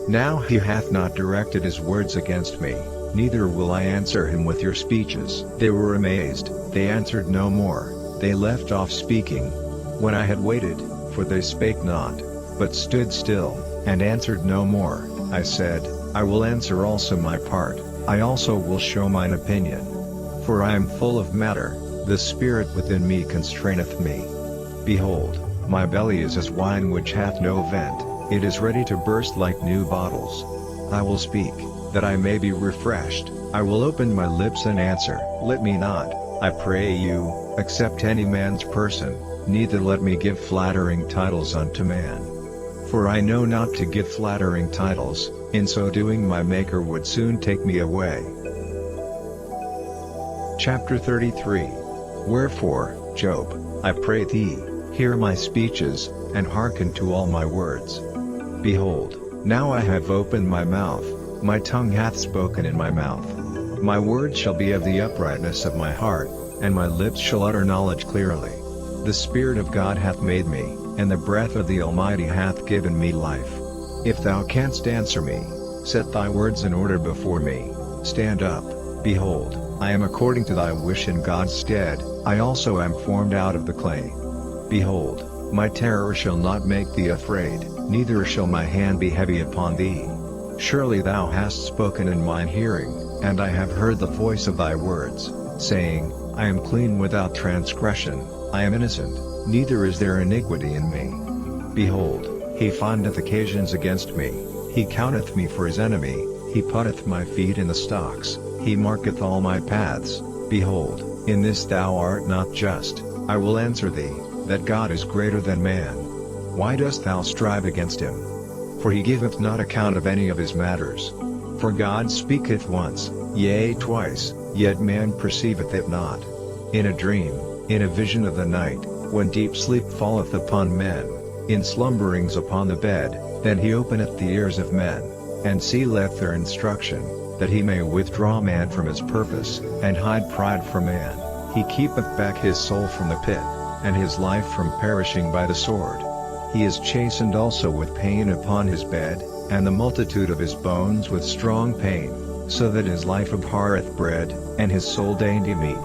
Now he hath not directed his words against me, neither will I answer him with your speeches. They were amazed, they answered no more, they left off speaking. When I had waited, for they spake not, but stood still, and answered no more, I said, I will answer also my part, I also will show mine opinion. For I am full of matter, the spirit within me constraineth me. Behold, my belly is as wine which hath no vent, it is ready to burst like new bottles. I will speak, that I may be refreshed, I will open my lips and answer. Let me not, I pray you, accept any man's person, neither let me give flattering titles unto man. For I know not to give flattering titles, in so doing my Maker would soon take me away. Chapter 33. Wherefore, Job, I pray thee, hear my speeches, and hearken to all my words. Behold, now I have opened my mouth, my tongue hath spoken in my mouth. My words shall be of the uprightness of my heart, and my lips shall utter knowledge clearly. The Spirit of God hath made me, and the breath of the Almighty hath given me life. If thou canst answer me, set thy words in order before me. Stand up, behold, I am according to thy wish in God's stead, I also am formed out of the clay. Behold, my terror shall not make thee afraid, neither shall my hand be heavy upon thee. Surely thou hast spoken in mine hearing, and I have heard the voice of thy words, saying, I am clean without transgression, I am innocent, neither is there iniquity in me. Behold, he findeth occasions against me, he counteth me for his enemy, he putteth my feet in the stocks, he marketh all my paths. Behold, in this thou art not just, I will answer thee, that God is greater than man. Why dost thou strive against him? For he giveth not account of any of his matters. For God speaketh once, yea twice, yet man perceiveth it not. In a dream, in a vision of the night, when deep sleep falleth upon men, in slumberings upon the bed, then he openeth the ears of men, and sealeth their instruction, that he may withdraw man from his purpose, and hide pride from man. He keepeth back his soul from the pit, and his life from perishing by the sword. He is chastened also with pain upon his bed, and the multitude of his bones with strong pain, so that his life abhorreth bread, and his soul dainty meat.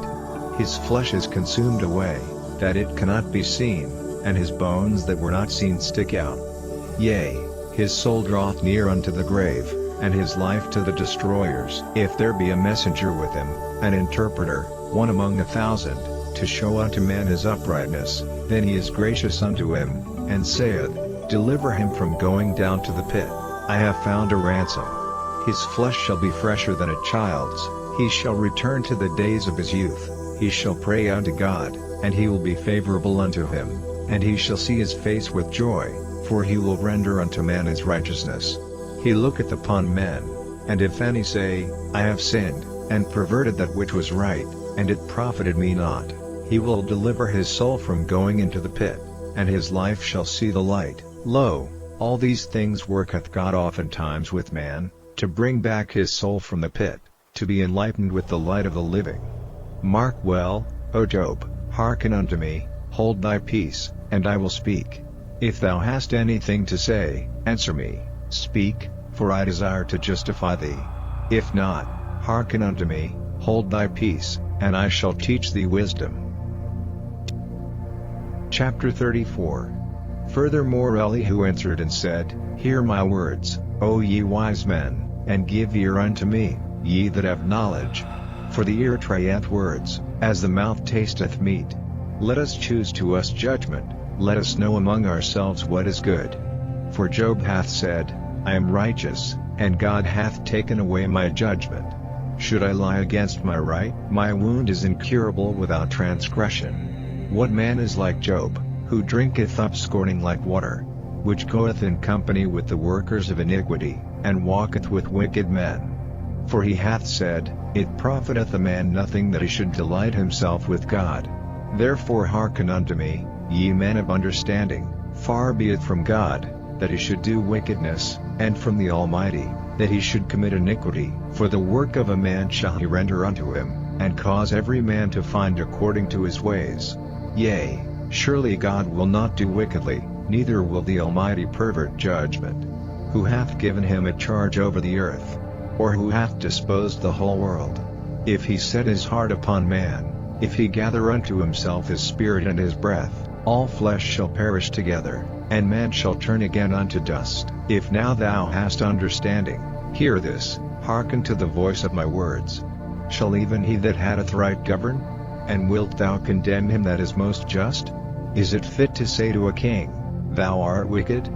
His flesh is consumed away, that it cannot be seen, and his bones that were not seen stick out. Yea, his soul draweth near unto the grave, and his life to the destroyers. If there be a messenger with him, an interpreter, one among 1,000, to show unto man his uprightness, then he is gracious unto him, and saith, Deliver him from going down to the pit. I have found a ransom. His flesh shall be fresher than a child's, he shall return to the days of his youth. He shall pray unto God, and he will be favorable unto him, and he shall see his face with joy, for he will render unto man his righteousness. He looketh upon men, and if any say, I have sinned, and perverted that which was right, and it profited me not, he will deliver his soul from going into the pit, and his life shall see the light. Lo, all these things worketh God oftentimes with man, to bring back his soul from the pit, to be enlightened with the light of the living. Mark well, O Job, hearken unto me, hold thy peace, and I will speak. If thou hast anything to say, answer me, speak, for I desire to justify thee. If not, hearken unto me, hold thy peace, and I shall teach thee wisdom. Chapter 34. Furthermore Elihu answered and said, Hear my words, O ye wise men, and give ear unto me, ye that have knowledge. For the ear trieth words, as the mouth tasteth meat. Let us choose to us judgment, let us know among ourselves what is good. For Job hath said, I am righteous, and God hath taken away my judgment. Should I lie against my right? My wound is incurable without transgression. What man is like Job, who drinketh up scorning like water, which goeth in company with the workers of iniquity, and walketh with wicked men? For he hath said, It profiteth a man nothing that he should delight himself with God. Therefore hearken unto me, ye men of understanding, far be it from God, that he should do wickedness, and from the Almighty, that he should commit iniquity. For the work of a man shall he render unto him, and cause every man to find according to his ways. Yea, surely God will not do wickedly, neither will the Almighty pervert judgment. Who hath given him a charge over the earth? Or who hath disposed the whole world? If he set his heart upon man, if he gather unto himself his spirit and his breath, all flesh shall perish together, and man shall turn again unto dust. If now thou hast understanding, hear this, hearken to the voice of my words. Shall even he that hath right govern? And wilt thou condemn him that is most just? Is it fit to say to a king, Thou art wicked?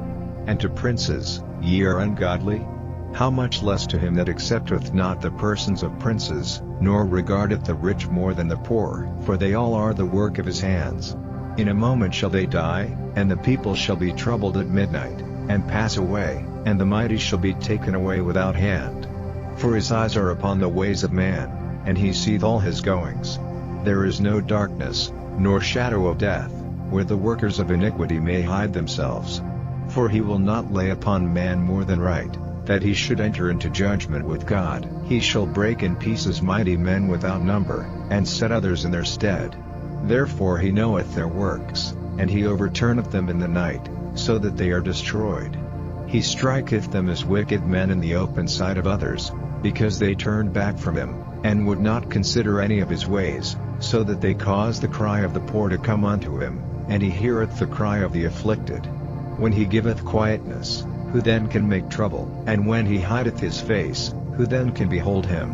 And to princes, Ye are ungodly? How much less to him that accepteth not the persons of princes, nor regardeth the rich more than the poor, for they all are the work of his hands. In a moment shall they die, and the people shall be troubled at midnight. and pass away, and the mighty shall be taken away without hand. For his eyes are upon the ways of man, and he seeth all his goings. There is no darkness, nor shadow of death, where the workers of iniquity may hide themselves. For he will not lay upon man more than right, that he should enter into judgment with God. He shall break in pieces mighty men without number, and set others in their stead. Therefore he knoweth their works, and he overturneth them in the night, so that they are destroyed. He striketh them as wicked men in the open sight of others, because they turned back from him, and would not consider any of his ways, so that they cause the cry of the poor to come unto him, and he heareth the cry of the afflicted. When he giveth quietness, who then can make trouble? And when he hideth his face, who then can behold him?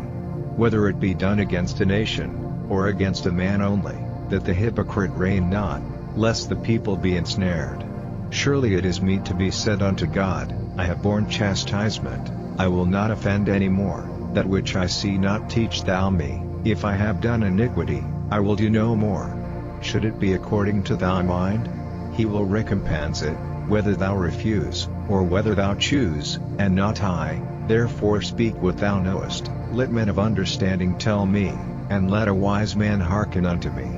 Whether it be done against a nation, or against a man only, that the hypocrite reign not, lest the people be ensnared. Surely it is meet to be said unto God, I have borne chastisement, I will not offend any more. That which I see not teach thou me. If I have done iniquity, I will do no more. Should it be according to thy mind? He will recompense it, whether thou refuse, or whether thou choose, and not I. Therefore speak what thou knowest, let men of understanding tell me, and let a wise man hearken unto me.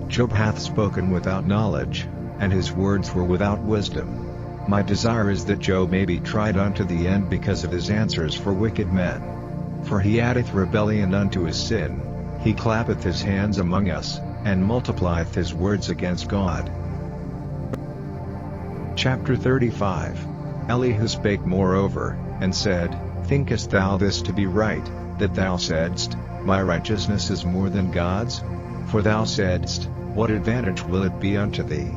Job hath spoken without knowledge, and his words were without wisdom. My desire is that Job may be tried unto the end because of his answers for wicked men. For he addeth rebellion unto his sin, he clappeth his hands among us, and multiplieth his words against God. Chapter 35. Elihu spake moreover, and said, Thinkest thou this to be right, that thou saidst, My righteousness is more than God's? For thou saidst, What advantage will it be unto thee?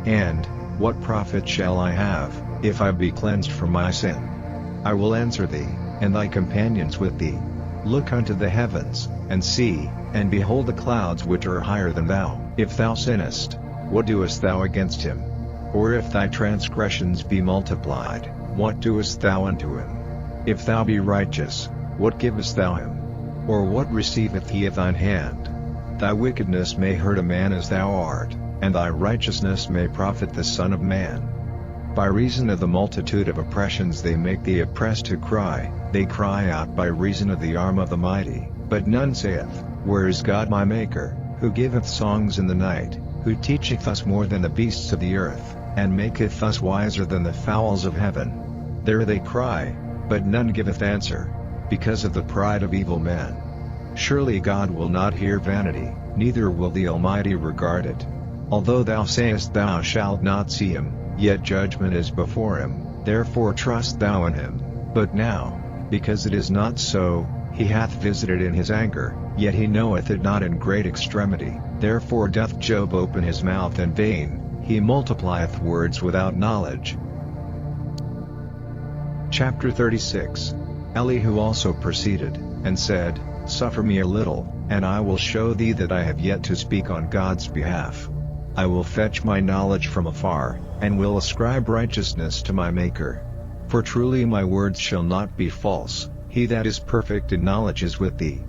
And, what profit shall I have, if I be cleansed from my sin? I will answer thee, and thy companions with thee. Look unto the heavens, and see, and behold the clouds which are higher than thou. If thou sinnest, what doest thou against him? Or if thy transgressions be multiplied, what doest thou unto him? If thou be righteous, what givest thou him? Or what receiveth he of thine hand? Thy wickedness may hurt a man as thou art, and thy righteousness may profit the Son of Man. By reason of the multitude of oppressions they make the oppressed to cry, they cry out by reason of the arm of the mighty, but none saith, Where is God my Maker, who giveth songs in the night, who teacheth us more than the beasts of the earth, and maketh us wiser than the fowls of heaven? There they cry, but none giveth answer, because of the pride of evil men. Surely God will not hear vanity, neither will the Almighty regard it. Although thou sayest thou shalt not see him, yet judgment is before him, therefore trust thou in him. But now, because it is not so, he hath visited in his anger, yet he knoweth it not in great extremity. Therefore doth Job open his mouth in vain, he multiplieth words without knowledge. Chapter 36. Elihu also proceeded, and said, Suffer me a little, and I will show thee that I have yet to speak on God's behalf. I will fetch my knowledge from afar, and will ascribe righteousness to my Maker. For truly my words shall not be false, he that is perfect in knowledge is with thee.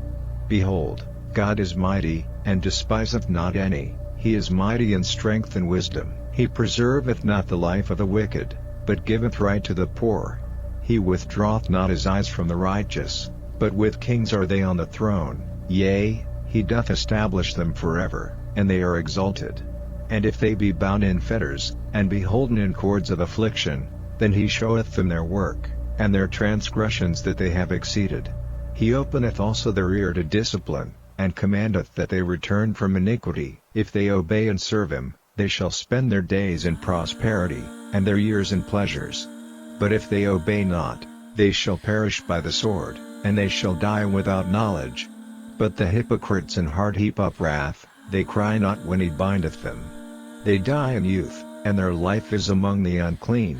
Behold, God is mighty, and despiseth not any, he is mighty in strength and wisdom, he preserveth not the life of the wicked, but giveth right to the poor. He withdraweth not his eyes from the righteous, but with kings are they on the throne, yea, he doth establish them forever, and they are exalted. And if they be bound in fetters, and be holden in cords of affliction, then he showeth them their work, and their transgressions that they have exceeded. He openeth also their ear to discipline, and commandeth that they return from iniquity. If they obey and serve him, they shall spend their days in prosperity, and their years in pleasures. But if they obey not, they shall perish by the sword, and they shall die without knowledge. But the hypocrites in heart heap up wrath, they cry not when he bindeth them. They die in youth, and their life is among the unclean.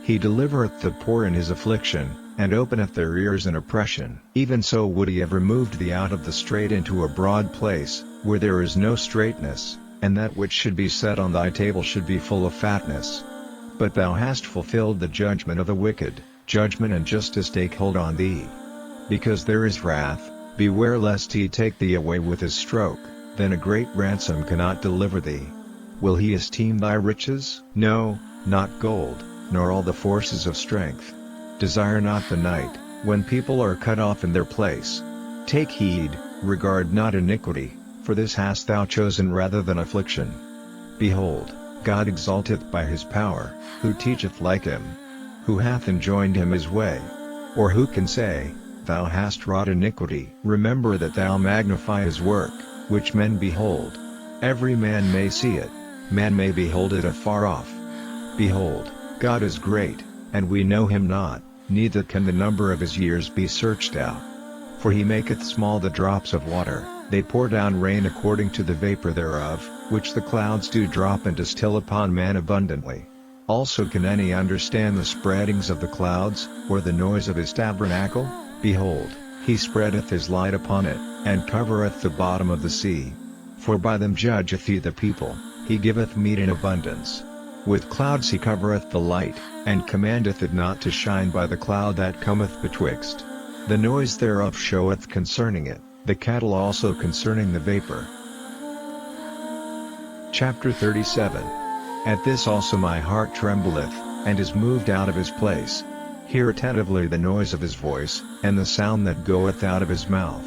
He delivereth the poor in his affliction, and openeth their ears in oppression. Even so would he have removed thee out of the strait into a broad place, where there is no straightness, and that which should be set on thy table should be full of fatness. But thou hast fulfilled the judgment of the wicked, judgment and justice take hold on thee. Because there is wrath, beware lest he take thee away with his stroke, then a great ransom cannot deliver thee. Will he esteem thy riches? No, not gold, nor all the forces of strength. Desire not the night, when people are cut off in their place. Take heed, regard not iniquity, for this hast thou chosen rather than affliction. Behold, God exalteth by his power, who teacheth like him? Who hath enjoined him his way? Or who can say, Thou hast wrought iniquity? Remember that thou magnify his work, which men behold. Every man may see it, man may behold it afar off. Behold, God is great, and we know him not, neither can the number of his years be searched out. For he maketh small the drops of water, they pour down rain according to the vapor thereof, which the clouds do drop and distill upon man abundantly. Also can any understand the spreadings of the clouds, or the noise of his tabernacle? Behold, he spreadeth his light upon it, and covereth the bottom of the sea. For by them judgeth he the people, he giveth meat in abundance. With clouds he covereth the light, and commandeth it not to shine by the cloud that cometh betwixt. The noise thereof showeth concerning it, the cattle also concerning the vapor. Chapter 37. At this also my heart trembleth, and is moved out of his place. Hear attentively the noise of his voice, and the sound that goeth out of his mouth.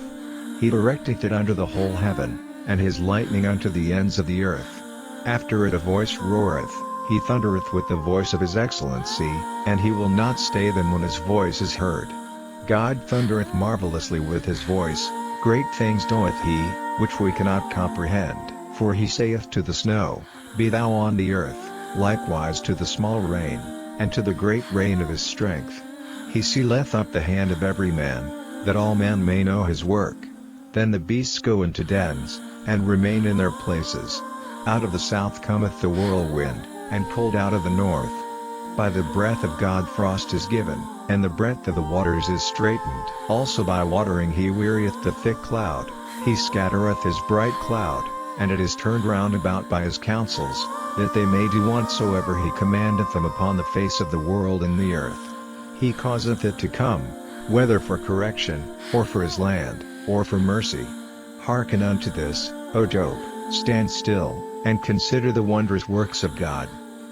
He directeth it unto the whole heaven, and his lightning unto the ends of the earth. After it a voice roareth, he thundereth with the voice of his excellency, and he will not stay them when his voice is heard. God thundereth marvelously with his voice, great things doeth he, which we cannot comprehend. For he saith to the snow, Be thou on the earth, likewise to the small rain, and to the great rain of his strength. He sealeth up the hand of every man, that all men may know his work. Then the beasts go into dens, and remain in their places. Out of the south cometh the whirlwind, and cold out of the north. By the breath of God frost is given, and the breadth of the waters is straitened. Also by watering he wearieth the thick cloud, he scattereth his bright cloud, and it is turned round about by his counsels, that they may do whatsoever he commandeth them upon the face of the world and the earth. He causeth it to come, whether for correction, or for his land, or for mercy. Hearken unto this, O Job, stand still, and consider the wondrous works of God.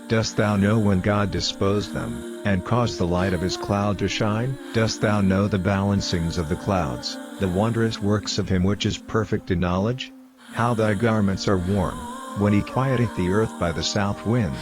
Dost thou know when God disposed them, and caused the light of his cloud to shine? Dost thou know the balancings of the clouds, the wondrous works of him which is perfect in knowledge? How thy garments are warm, when he quieteth the earth by the south wind.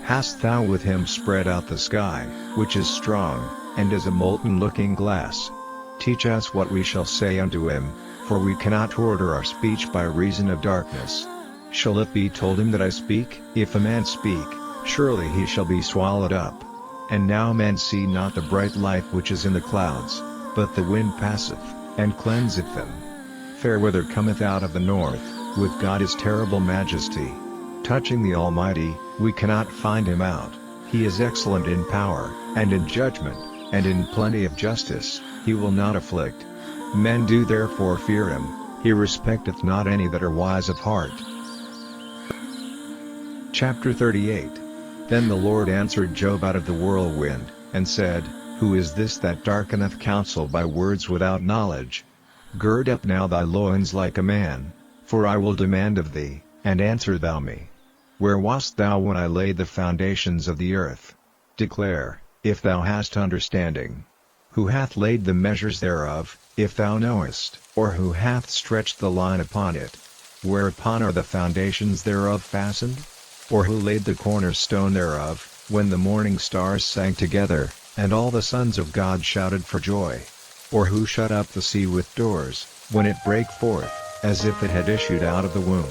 Hast thou with him spread out the sky, which is strong, and is a molten looking glass? Teach us what we shall say unto him, for we cannot order our speech by reason of darkness. Shall it be told him that I speak? If a man speak, surely he shall be swallowed up. And now men see not the bright light which is in the clouds, but the wind passeth, and cleanseth them. Fair weather cometh out of the north, with God his terrible majesty. Touching the Almighty, we cannot find him out. He is excellent in power, and in judgment, and in plenty of justice, he will not afflict. Men do therefore fear him, he respecteth not any that are wise of heart. Chapter 38. Then the Lord answered Job out of the whirlwind, and said, Who is this that darkeneth counsel by words without knowledge? Gird up now thy loins like a man, for I will demand of thee, and answer thou me. Where wast thou when I laid the foundations of the earth? Declare, if thou hast understanding. Who hath laid the measures thereof, if thou knowest? Or who hath stretched the line upon it? Whereupon are the foundations thereof fastened? Or who laid the cornerstone thereof, when the morning stars sang together, and all the sons of God shouted for joy? Or who shut up the sea with doors, when it brake forth, as if it had issued out of the womb?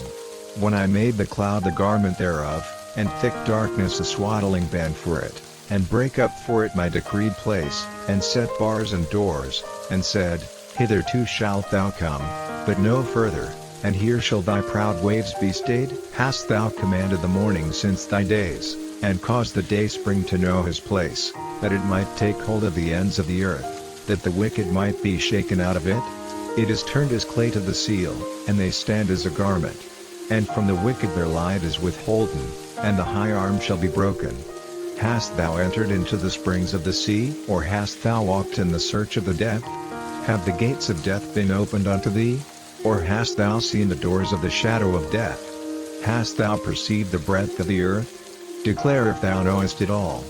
When I made the cloud the garment thereof, and thick darkness a swaddling band for it, and brake up for it my decreed place, and set bars and doors, and said, Hitherto shalt thou come, but no further, and here shall thy proud waves be stayed? Hast thou commanded the morning since thy days, and caused the dayspring to know his place, that it might take hold of the ends of the earth, that the wicked might be shaken out of it? It is turned as clay to the seal, and they stand as a garment. And from the wicked their light is withholden, and the high arm shall be broken. Hast thou entered into the springs of the sea? Or hast thou walked in the search of the depth? Have the gates of death been opened unto thee? Or hast thou seen the doors of the shadow of death? Hast thou perceived the breadth of the earth? Declare if thou knowest it all.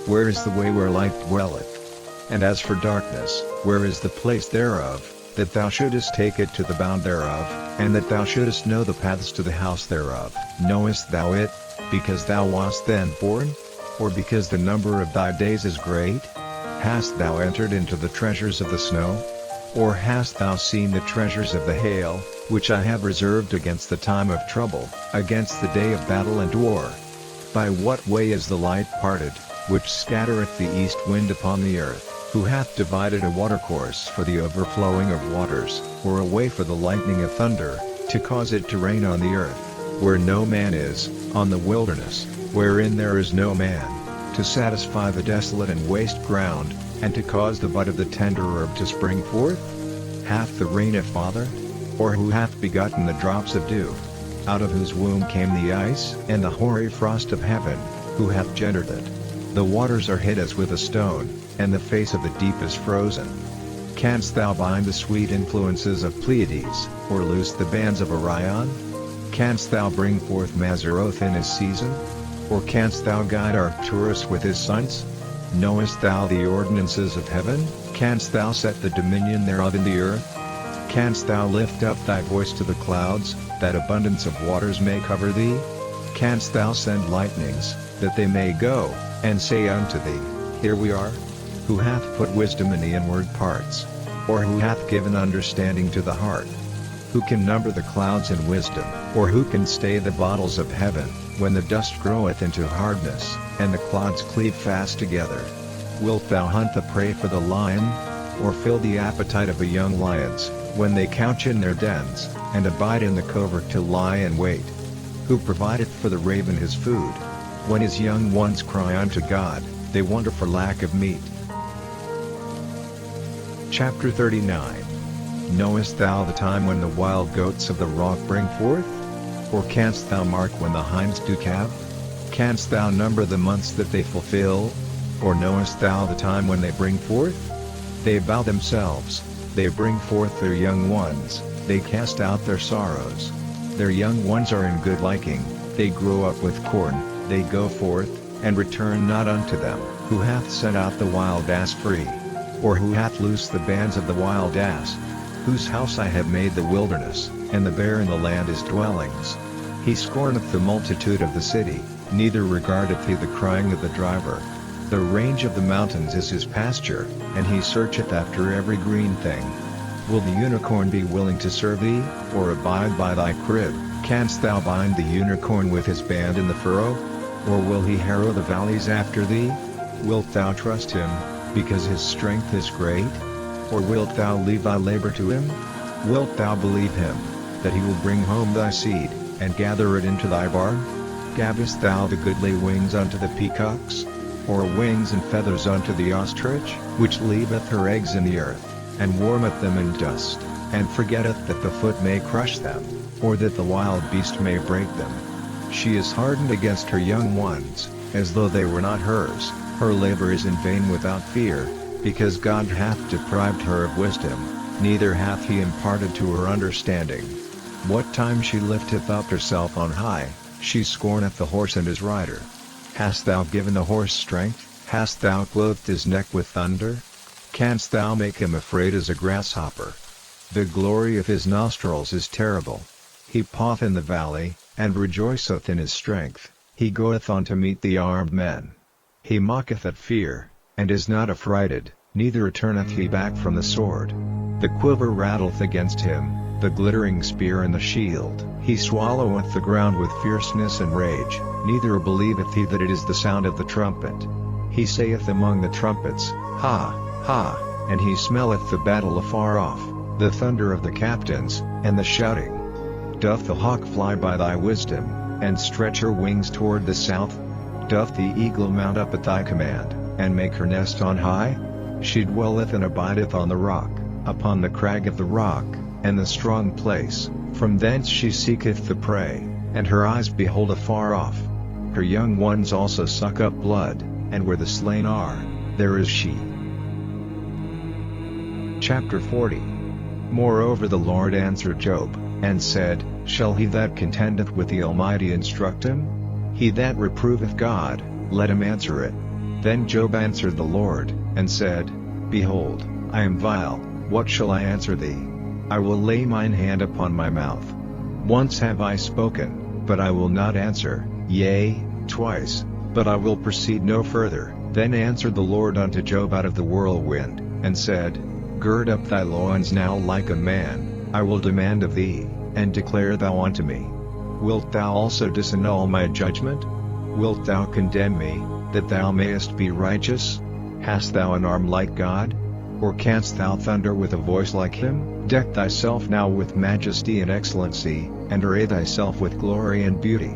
Where is the way where light dwelleth? And as for darkness, where is the place thereof, that thou shouldest take it to the bound thereof, and that thou shouldest know the paths to the house thereof? Knowest thou it, because thou wast then born? Or because the number of thy days is great? Hast thou entered into the treasures of the snow? Or hast thou seen the treasures of the hail, which I have reserved against the time of trouble, against the day of battle and war? By what way is the light parted, which scattereth the east wind upon the earth? Who hath divided a watercourse for the overflowing of waters, or a way for the lightning of thunder, to cause it to rain on the earth, where no man is, on the wilderness, wherein there is no man, to satisfy the desolate and waste ground, and to cause the bud of the tender herb to spring forth? Hath the rain a father? Or who hath begotten the drops of dew? Out of whose womb came the ice and the hoary frost of heaven? Who hath gendered it? The waters are hid as with a stone, and the face of the deep is frozen. Canst thou bind the sweet influences of Pleiades, or loose the bands of Orion? Canst thou bring forth Mazzaroth in his season? Or canst thou guide Arcturus with his sons? Knowest thou the ordinances of heaven? Canst thou set the dominion thereof in the earth? Canst thou lift up thy voice to the clouds, that abundance of waters may cover thee? Canst thou send lightnings, that they may go, and say unto thee, Here we are? Who hath put wisdom in the inward parts? Or who hath given understanding to the heart? Who can number the clouds in wisdom, or who can stay the bottles of heaven, when the dust groweth into hardness, and the clods cleave fast together? Wilt thou hunt the prey for the lion? Or fill the appetite of the young lions, when they couch in their dens, and abide in the covert to lie in wait? Who provideth for the raven his food? When his young ones cry unto God, they wonder for lack of meat. Chapter 39. Knowest thou the time when the wild goats of the rock bring forth? Or canst thou mark when the hinds do calve? Canst thou number the months that they fulfill? Or knowest thou the time when they bring forth? They bow themselves, they bring forth their young ones, they cast out their sorrows. Their young ones are in good liking, they grow up with corn, they go forth, and return not unto them. Who hath sent out the wild ass free? Or who hath loosed the bands of the wild ass? Whose house I have made the wilderness, and the bear in the land his dwellings. He scorneth the multitude of the city, neither regardeth he the crying of the driver. The range of the mountains is his pasture, and he searcheth after every green thing. Will the unicorn be willing to serve thee, or abide by thy crib? Canst thou bind the unicorn with his band in the furrow? Or will he harrow the valleys after thee? Wilt thou trust him, because his strength is great? Or wilt thou leave thy labor to him? Wilt thou believe him, that he will bring home thy seed, and gather it into thy barn? Gavest thou the goodly wings unto the peacocks? Or wings and feathers unto the ostrich, which leaveth her eggs in the earth, and warmeth them in dust, and forgetteth that the foot may crush them, or that the wild beast may break them? She is hardened against her young ones, as though they were not hers. Her labor is in vain without fear, because God hath deprived her of wisdom, neither hath he imparted to her understanding. What time she lifteth up herself on high, she scorneth the horse and his rider. Hast thou given the horse strength? Hast thou clothed his neck with thunder? Canst thou make him afraid as a grasshopper? The glory of his nostrils is terrible. He paweth in the valley, and rejoiceth in his strength. He goeth on to meet the armed men. He mocketh at fear, and is not affrighted, neither turneth he back from the sword. The quiver rattleth against him, the glittering spear and the shield. He swalloweth the ground with fierceness and rage, neither believeth he that it is the sound of the trumpet. He saith among the trumpets, Ha, ha, and he smelleth the battle afar off, the thunder of the captains, and the shouting. Doth the hawk fly by thy wisdom, and stretch her wings toward the south? Doth the eagle mount up at thy command, and make her nest on high? She dwelleth and abideth on the rock, upon the crag of the rock, and the strong place. From thence she seeketh the prey, and her eyes behold afar off. Her young ones also suck up blood, and where the slain are, there is she. Chapter 40. Moreover the Lord answered Job, and said, Shall he that contendeth with the Almighty instruct him? He that reproveth God, let him answer it. Then Job answered the Lord, and said, Behold, I am vile, what shall I answer thee? I will lay mine hand upon my mouth. Once have I spoken, but I will not answer, yea, twice, but I will proceed no further. Then answered the Lord unto Job out of the whirlwind, and said, Gird up thy loins now like a man, I will demand of thee, and declare thou unto me. Wilt thou also disannul my judgment? Wilt thou condemn me, that thou mayest be righteous? Hast thou an arm like God? Or canst thou thunder with a voice like him? Deck thyself now with majesty and excellency, and array thyself with glory and beauty.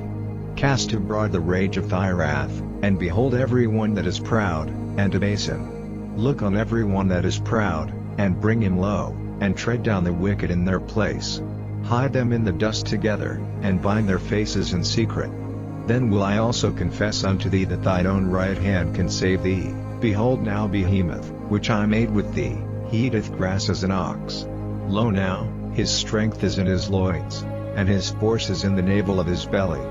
Cast abroad the rage of thy wrath, and behold every one that is proud, and abase him. Look on every one that is proud, and bring him low, and tread down the wicked in their place. Hide them in the dust together, and bind their faces in secret. Then will I also confess unto thee that thine own right hand can save thee. Behold now Behemoth, which I made with thee, he eateth grass as an ox. Lo now, his strength is in his loins, and his force is in the navel of his belly.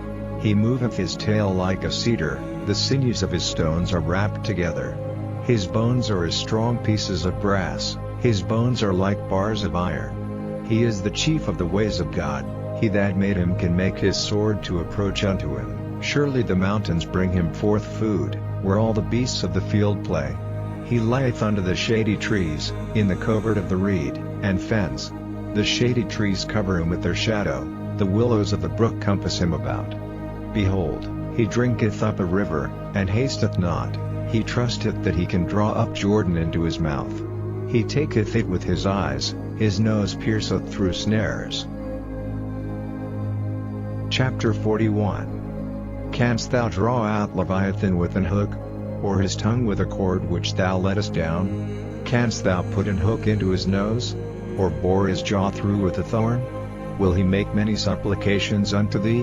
He moveth his tail like a cedar, the sinews of his stones are wrapped together. His bones are as strong pieces of brass, his bones are like bars of iron. He is the chief of the ways of God, he that made him can make his sword to approach unto him. Surely the mountains bring him forth food, where all the beasts of the field play. He lieth under the shady trees, in the covert of the reed, and fens. The shady trees cover him with their shadow, the willows of the brook compass him about. Behold, he drinketh up a river, and hasteth not, he trusteth that he can draw up Jordan into his mouth. He taketh it with his eyes, his nose pierceth through snares. Chapter 41. Canst thou draw out Leviathan with an hook? Or his tongue with a cord which thou lettest down? Canst thou put an hook into his nose? Or bore his jaw through with a thorn? Will he make many supplications unto thee?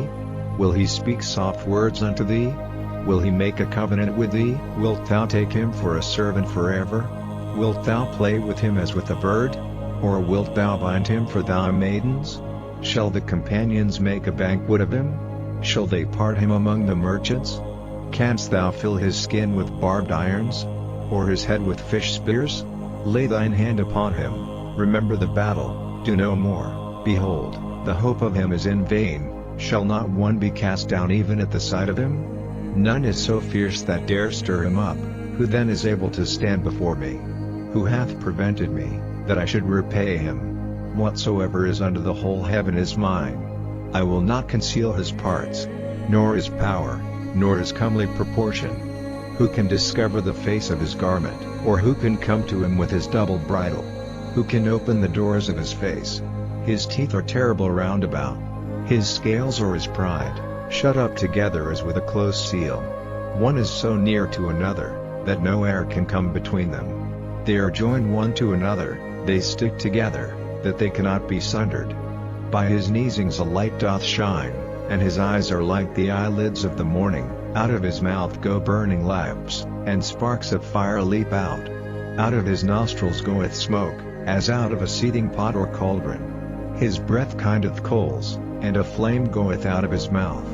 Will he speak soft words unto thee? Will he make a covenant with thee? Wilt thou take him for a servant forever? Wilt thou play with him as with a bird? Or wilt thou bind him for thy maidens? Shall the companions make a banquet of him? Shall they part him among the merchants? Canst thou fill his skin with barbed irons? Or his head with fish spears? Lay thine hand upon him, remember the battle, do no more. Behold, the hope of him is in vain, shall not one be cast down even at the sight of him? None is so fierce that dare stir him up, who then is able to stand before me? Who hath prevented me, that I should repay him? Whatsoever is under the whole heaven is mine. I will not conceal his parts, nor his power, nor his comely proportion. Who can discover the face of his garment, or who can come to him with his double bridle? Who can open the doors of his face? His teeth are terrible round about. His scales are his pride, shut up together as with a close seal. One is so near to another, that no air can come between them. They are joined one to another, they stick together, that they cannot be sundered. By his neesings a light doth shine, and his eyes are like the eyelids of the morning. Out of his mouth go burning lamps, and sparks of fire leap out. Out of his nostrils goeth smoke, as out of a seething pot or cauldron. His breath kindeth coals, and a flame goeth out of his mouth.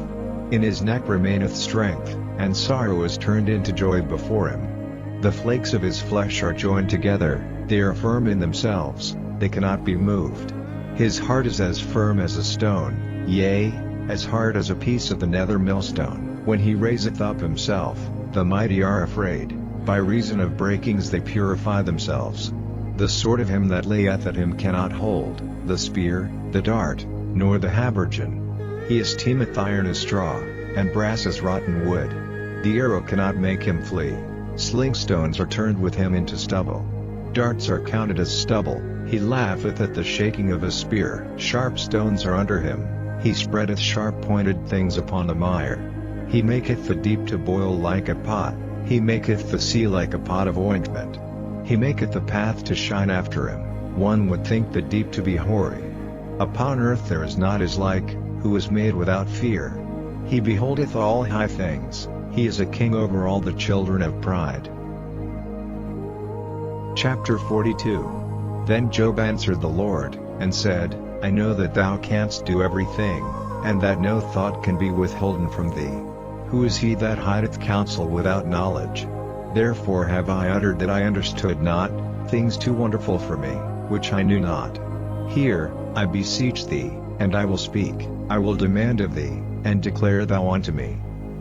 In his neck remaineth strength, and sorrow is turned into joy before him. The flakes of his flesh are joined together, they are firm in themselves, they cannot be moved. His heart is as firm as a stone, yea, as hard as a piece of the nether millstone. When he raiseth up himself, the mighty are afraid, by reason of breakings they purify themselves. The sword of him that layeth at him cannot hold, the spear, the dart, nor the habergeon. He esteemeth iron as straw, and brass as rotten wood. The arrow cannot make him flee. Slingstones are turned with him into stubble. Darts are counted as stubble. He laugheth at the shaking of a spear. Sharp stones are under him. He spreadeth sharp-pointed things upon the mire. He maketh the deep to boil like a pot. He maketh the sea like a pot of ointment. He maketh the path to shine after him. One would think the deep to be hoary. Upon earth there is not his like, who is made without fear. He beholdeth all high things. He is a king over all the children of pride. Chapter 42. Then Job answered the Lord, and said, I know that thou canst do everything, and that no thought can be withholden from thee. Who is he that hideth counsel without knowledge? Therefore have I uttered that I understood not, things too wonderful for me, which I knew not. Hear, I beseech thee, and I will speak, I will demand of thee, and declare thou unto me.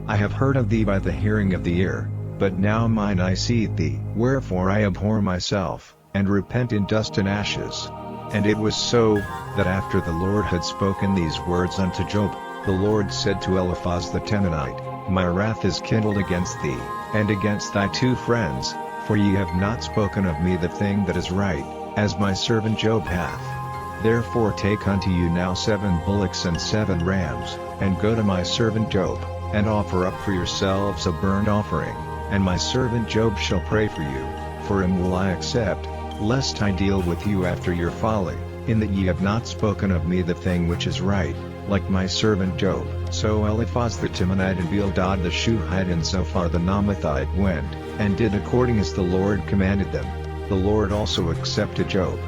I have heard of thee by the hearing of the ear, but now mine eye seeth thee. Wherefore I abhor myself, and repent in dust and ashes. And it was so, that after the Lord had spoken these words unto Job, the Lord said to Eliphaz the Temanite, My wrath is kindled against thee, and against thy two friends, for ye have not spoken of me the thing that is right, as my servant Job hath. Therefore take unto you now 7 bullocks and 7 rams, and go to my servant Job, and offer up for yourselves a burnt offering, and my servant Job shall pray for you, for him will I accept, lest I deal with you after your folly, in that ye have not spoken of me the thing which is right, like my servant Job. So Eliphaz the Temanite and Bildad the Shuhite and Zophar the Naamathite went, and did according as the Lord commanded them. The Lord also accepted Job.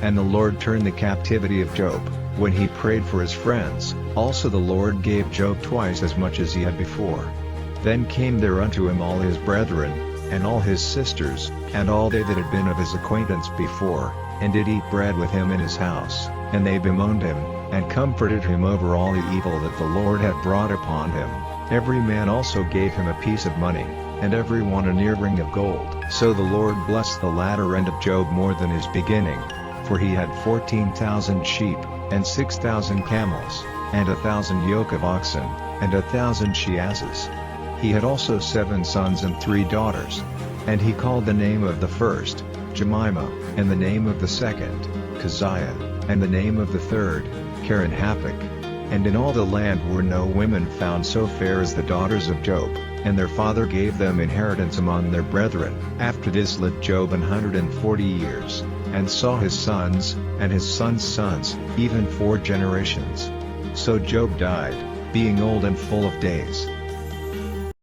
And the Lord turned the captivity of Job, when he prayed for his friends. Also the Lord gave Job twice as much as he had before. Then came there unto him all his brethren, and all his sisters, and all they that had been of his acquaintance before, and did eat bread with him in his house, and they bemoaned him, and comforted him over all the evil that the Lord had brought upon him. Every man also gave him a piece of money, and every one an earring of gold. So the Lord blessed the latter end of Job more than his beginning, for he had 14,000 sheep, and 6,000 camels, and 1,000 yoke of oxen, and 1,000 she-asses. He had also 7 sons and 3 daughters. And he called the name of the first, Jemimah, and the name of the second, Keziah, and the name of the third, Karen-Happuch. And in all the land were no women found so fair as the daughters of Job, and their father gave them inheritance among their brethren. After this lived Job 140 years, and saw his sons, and his sons' sons, even 4 generations. So Job died, being old and full of days.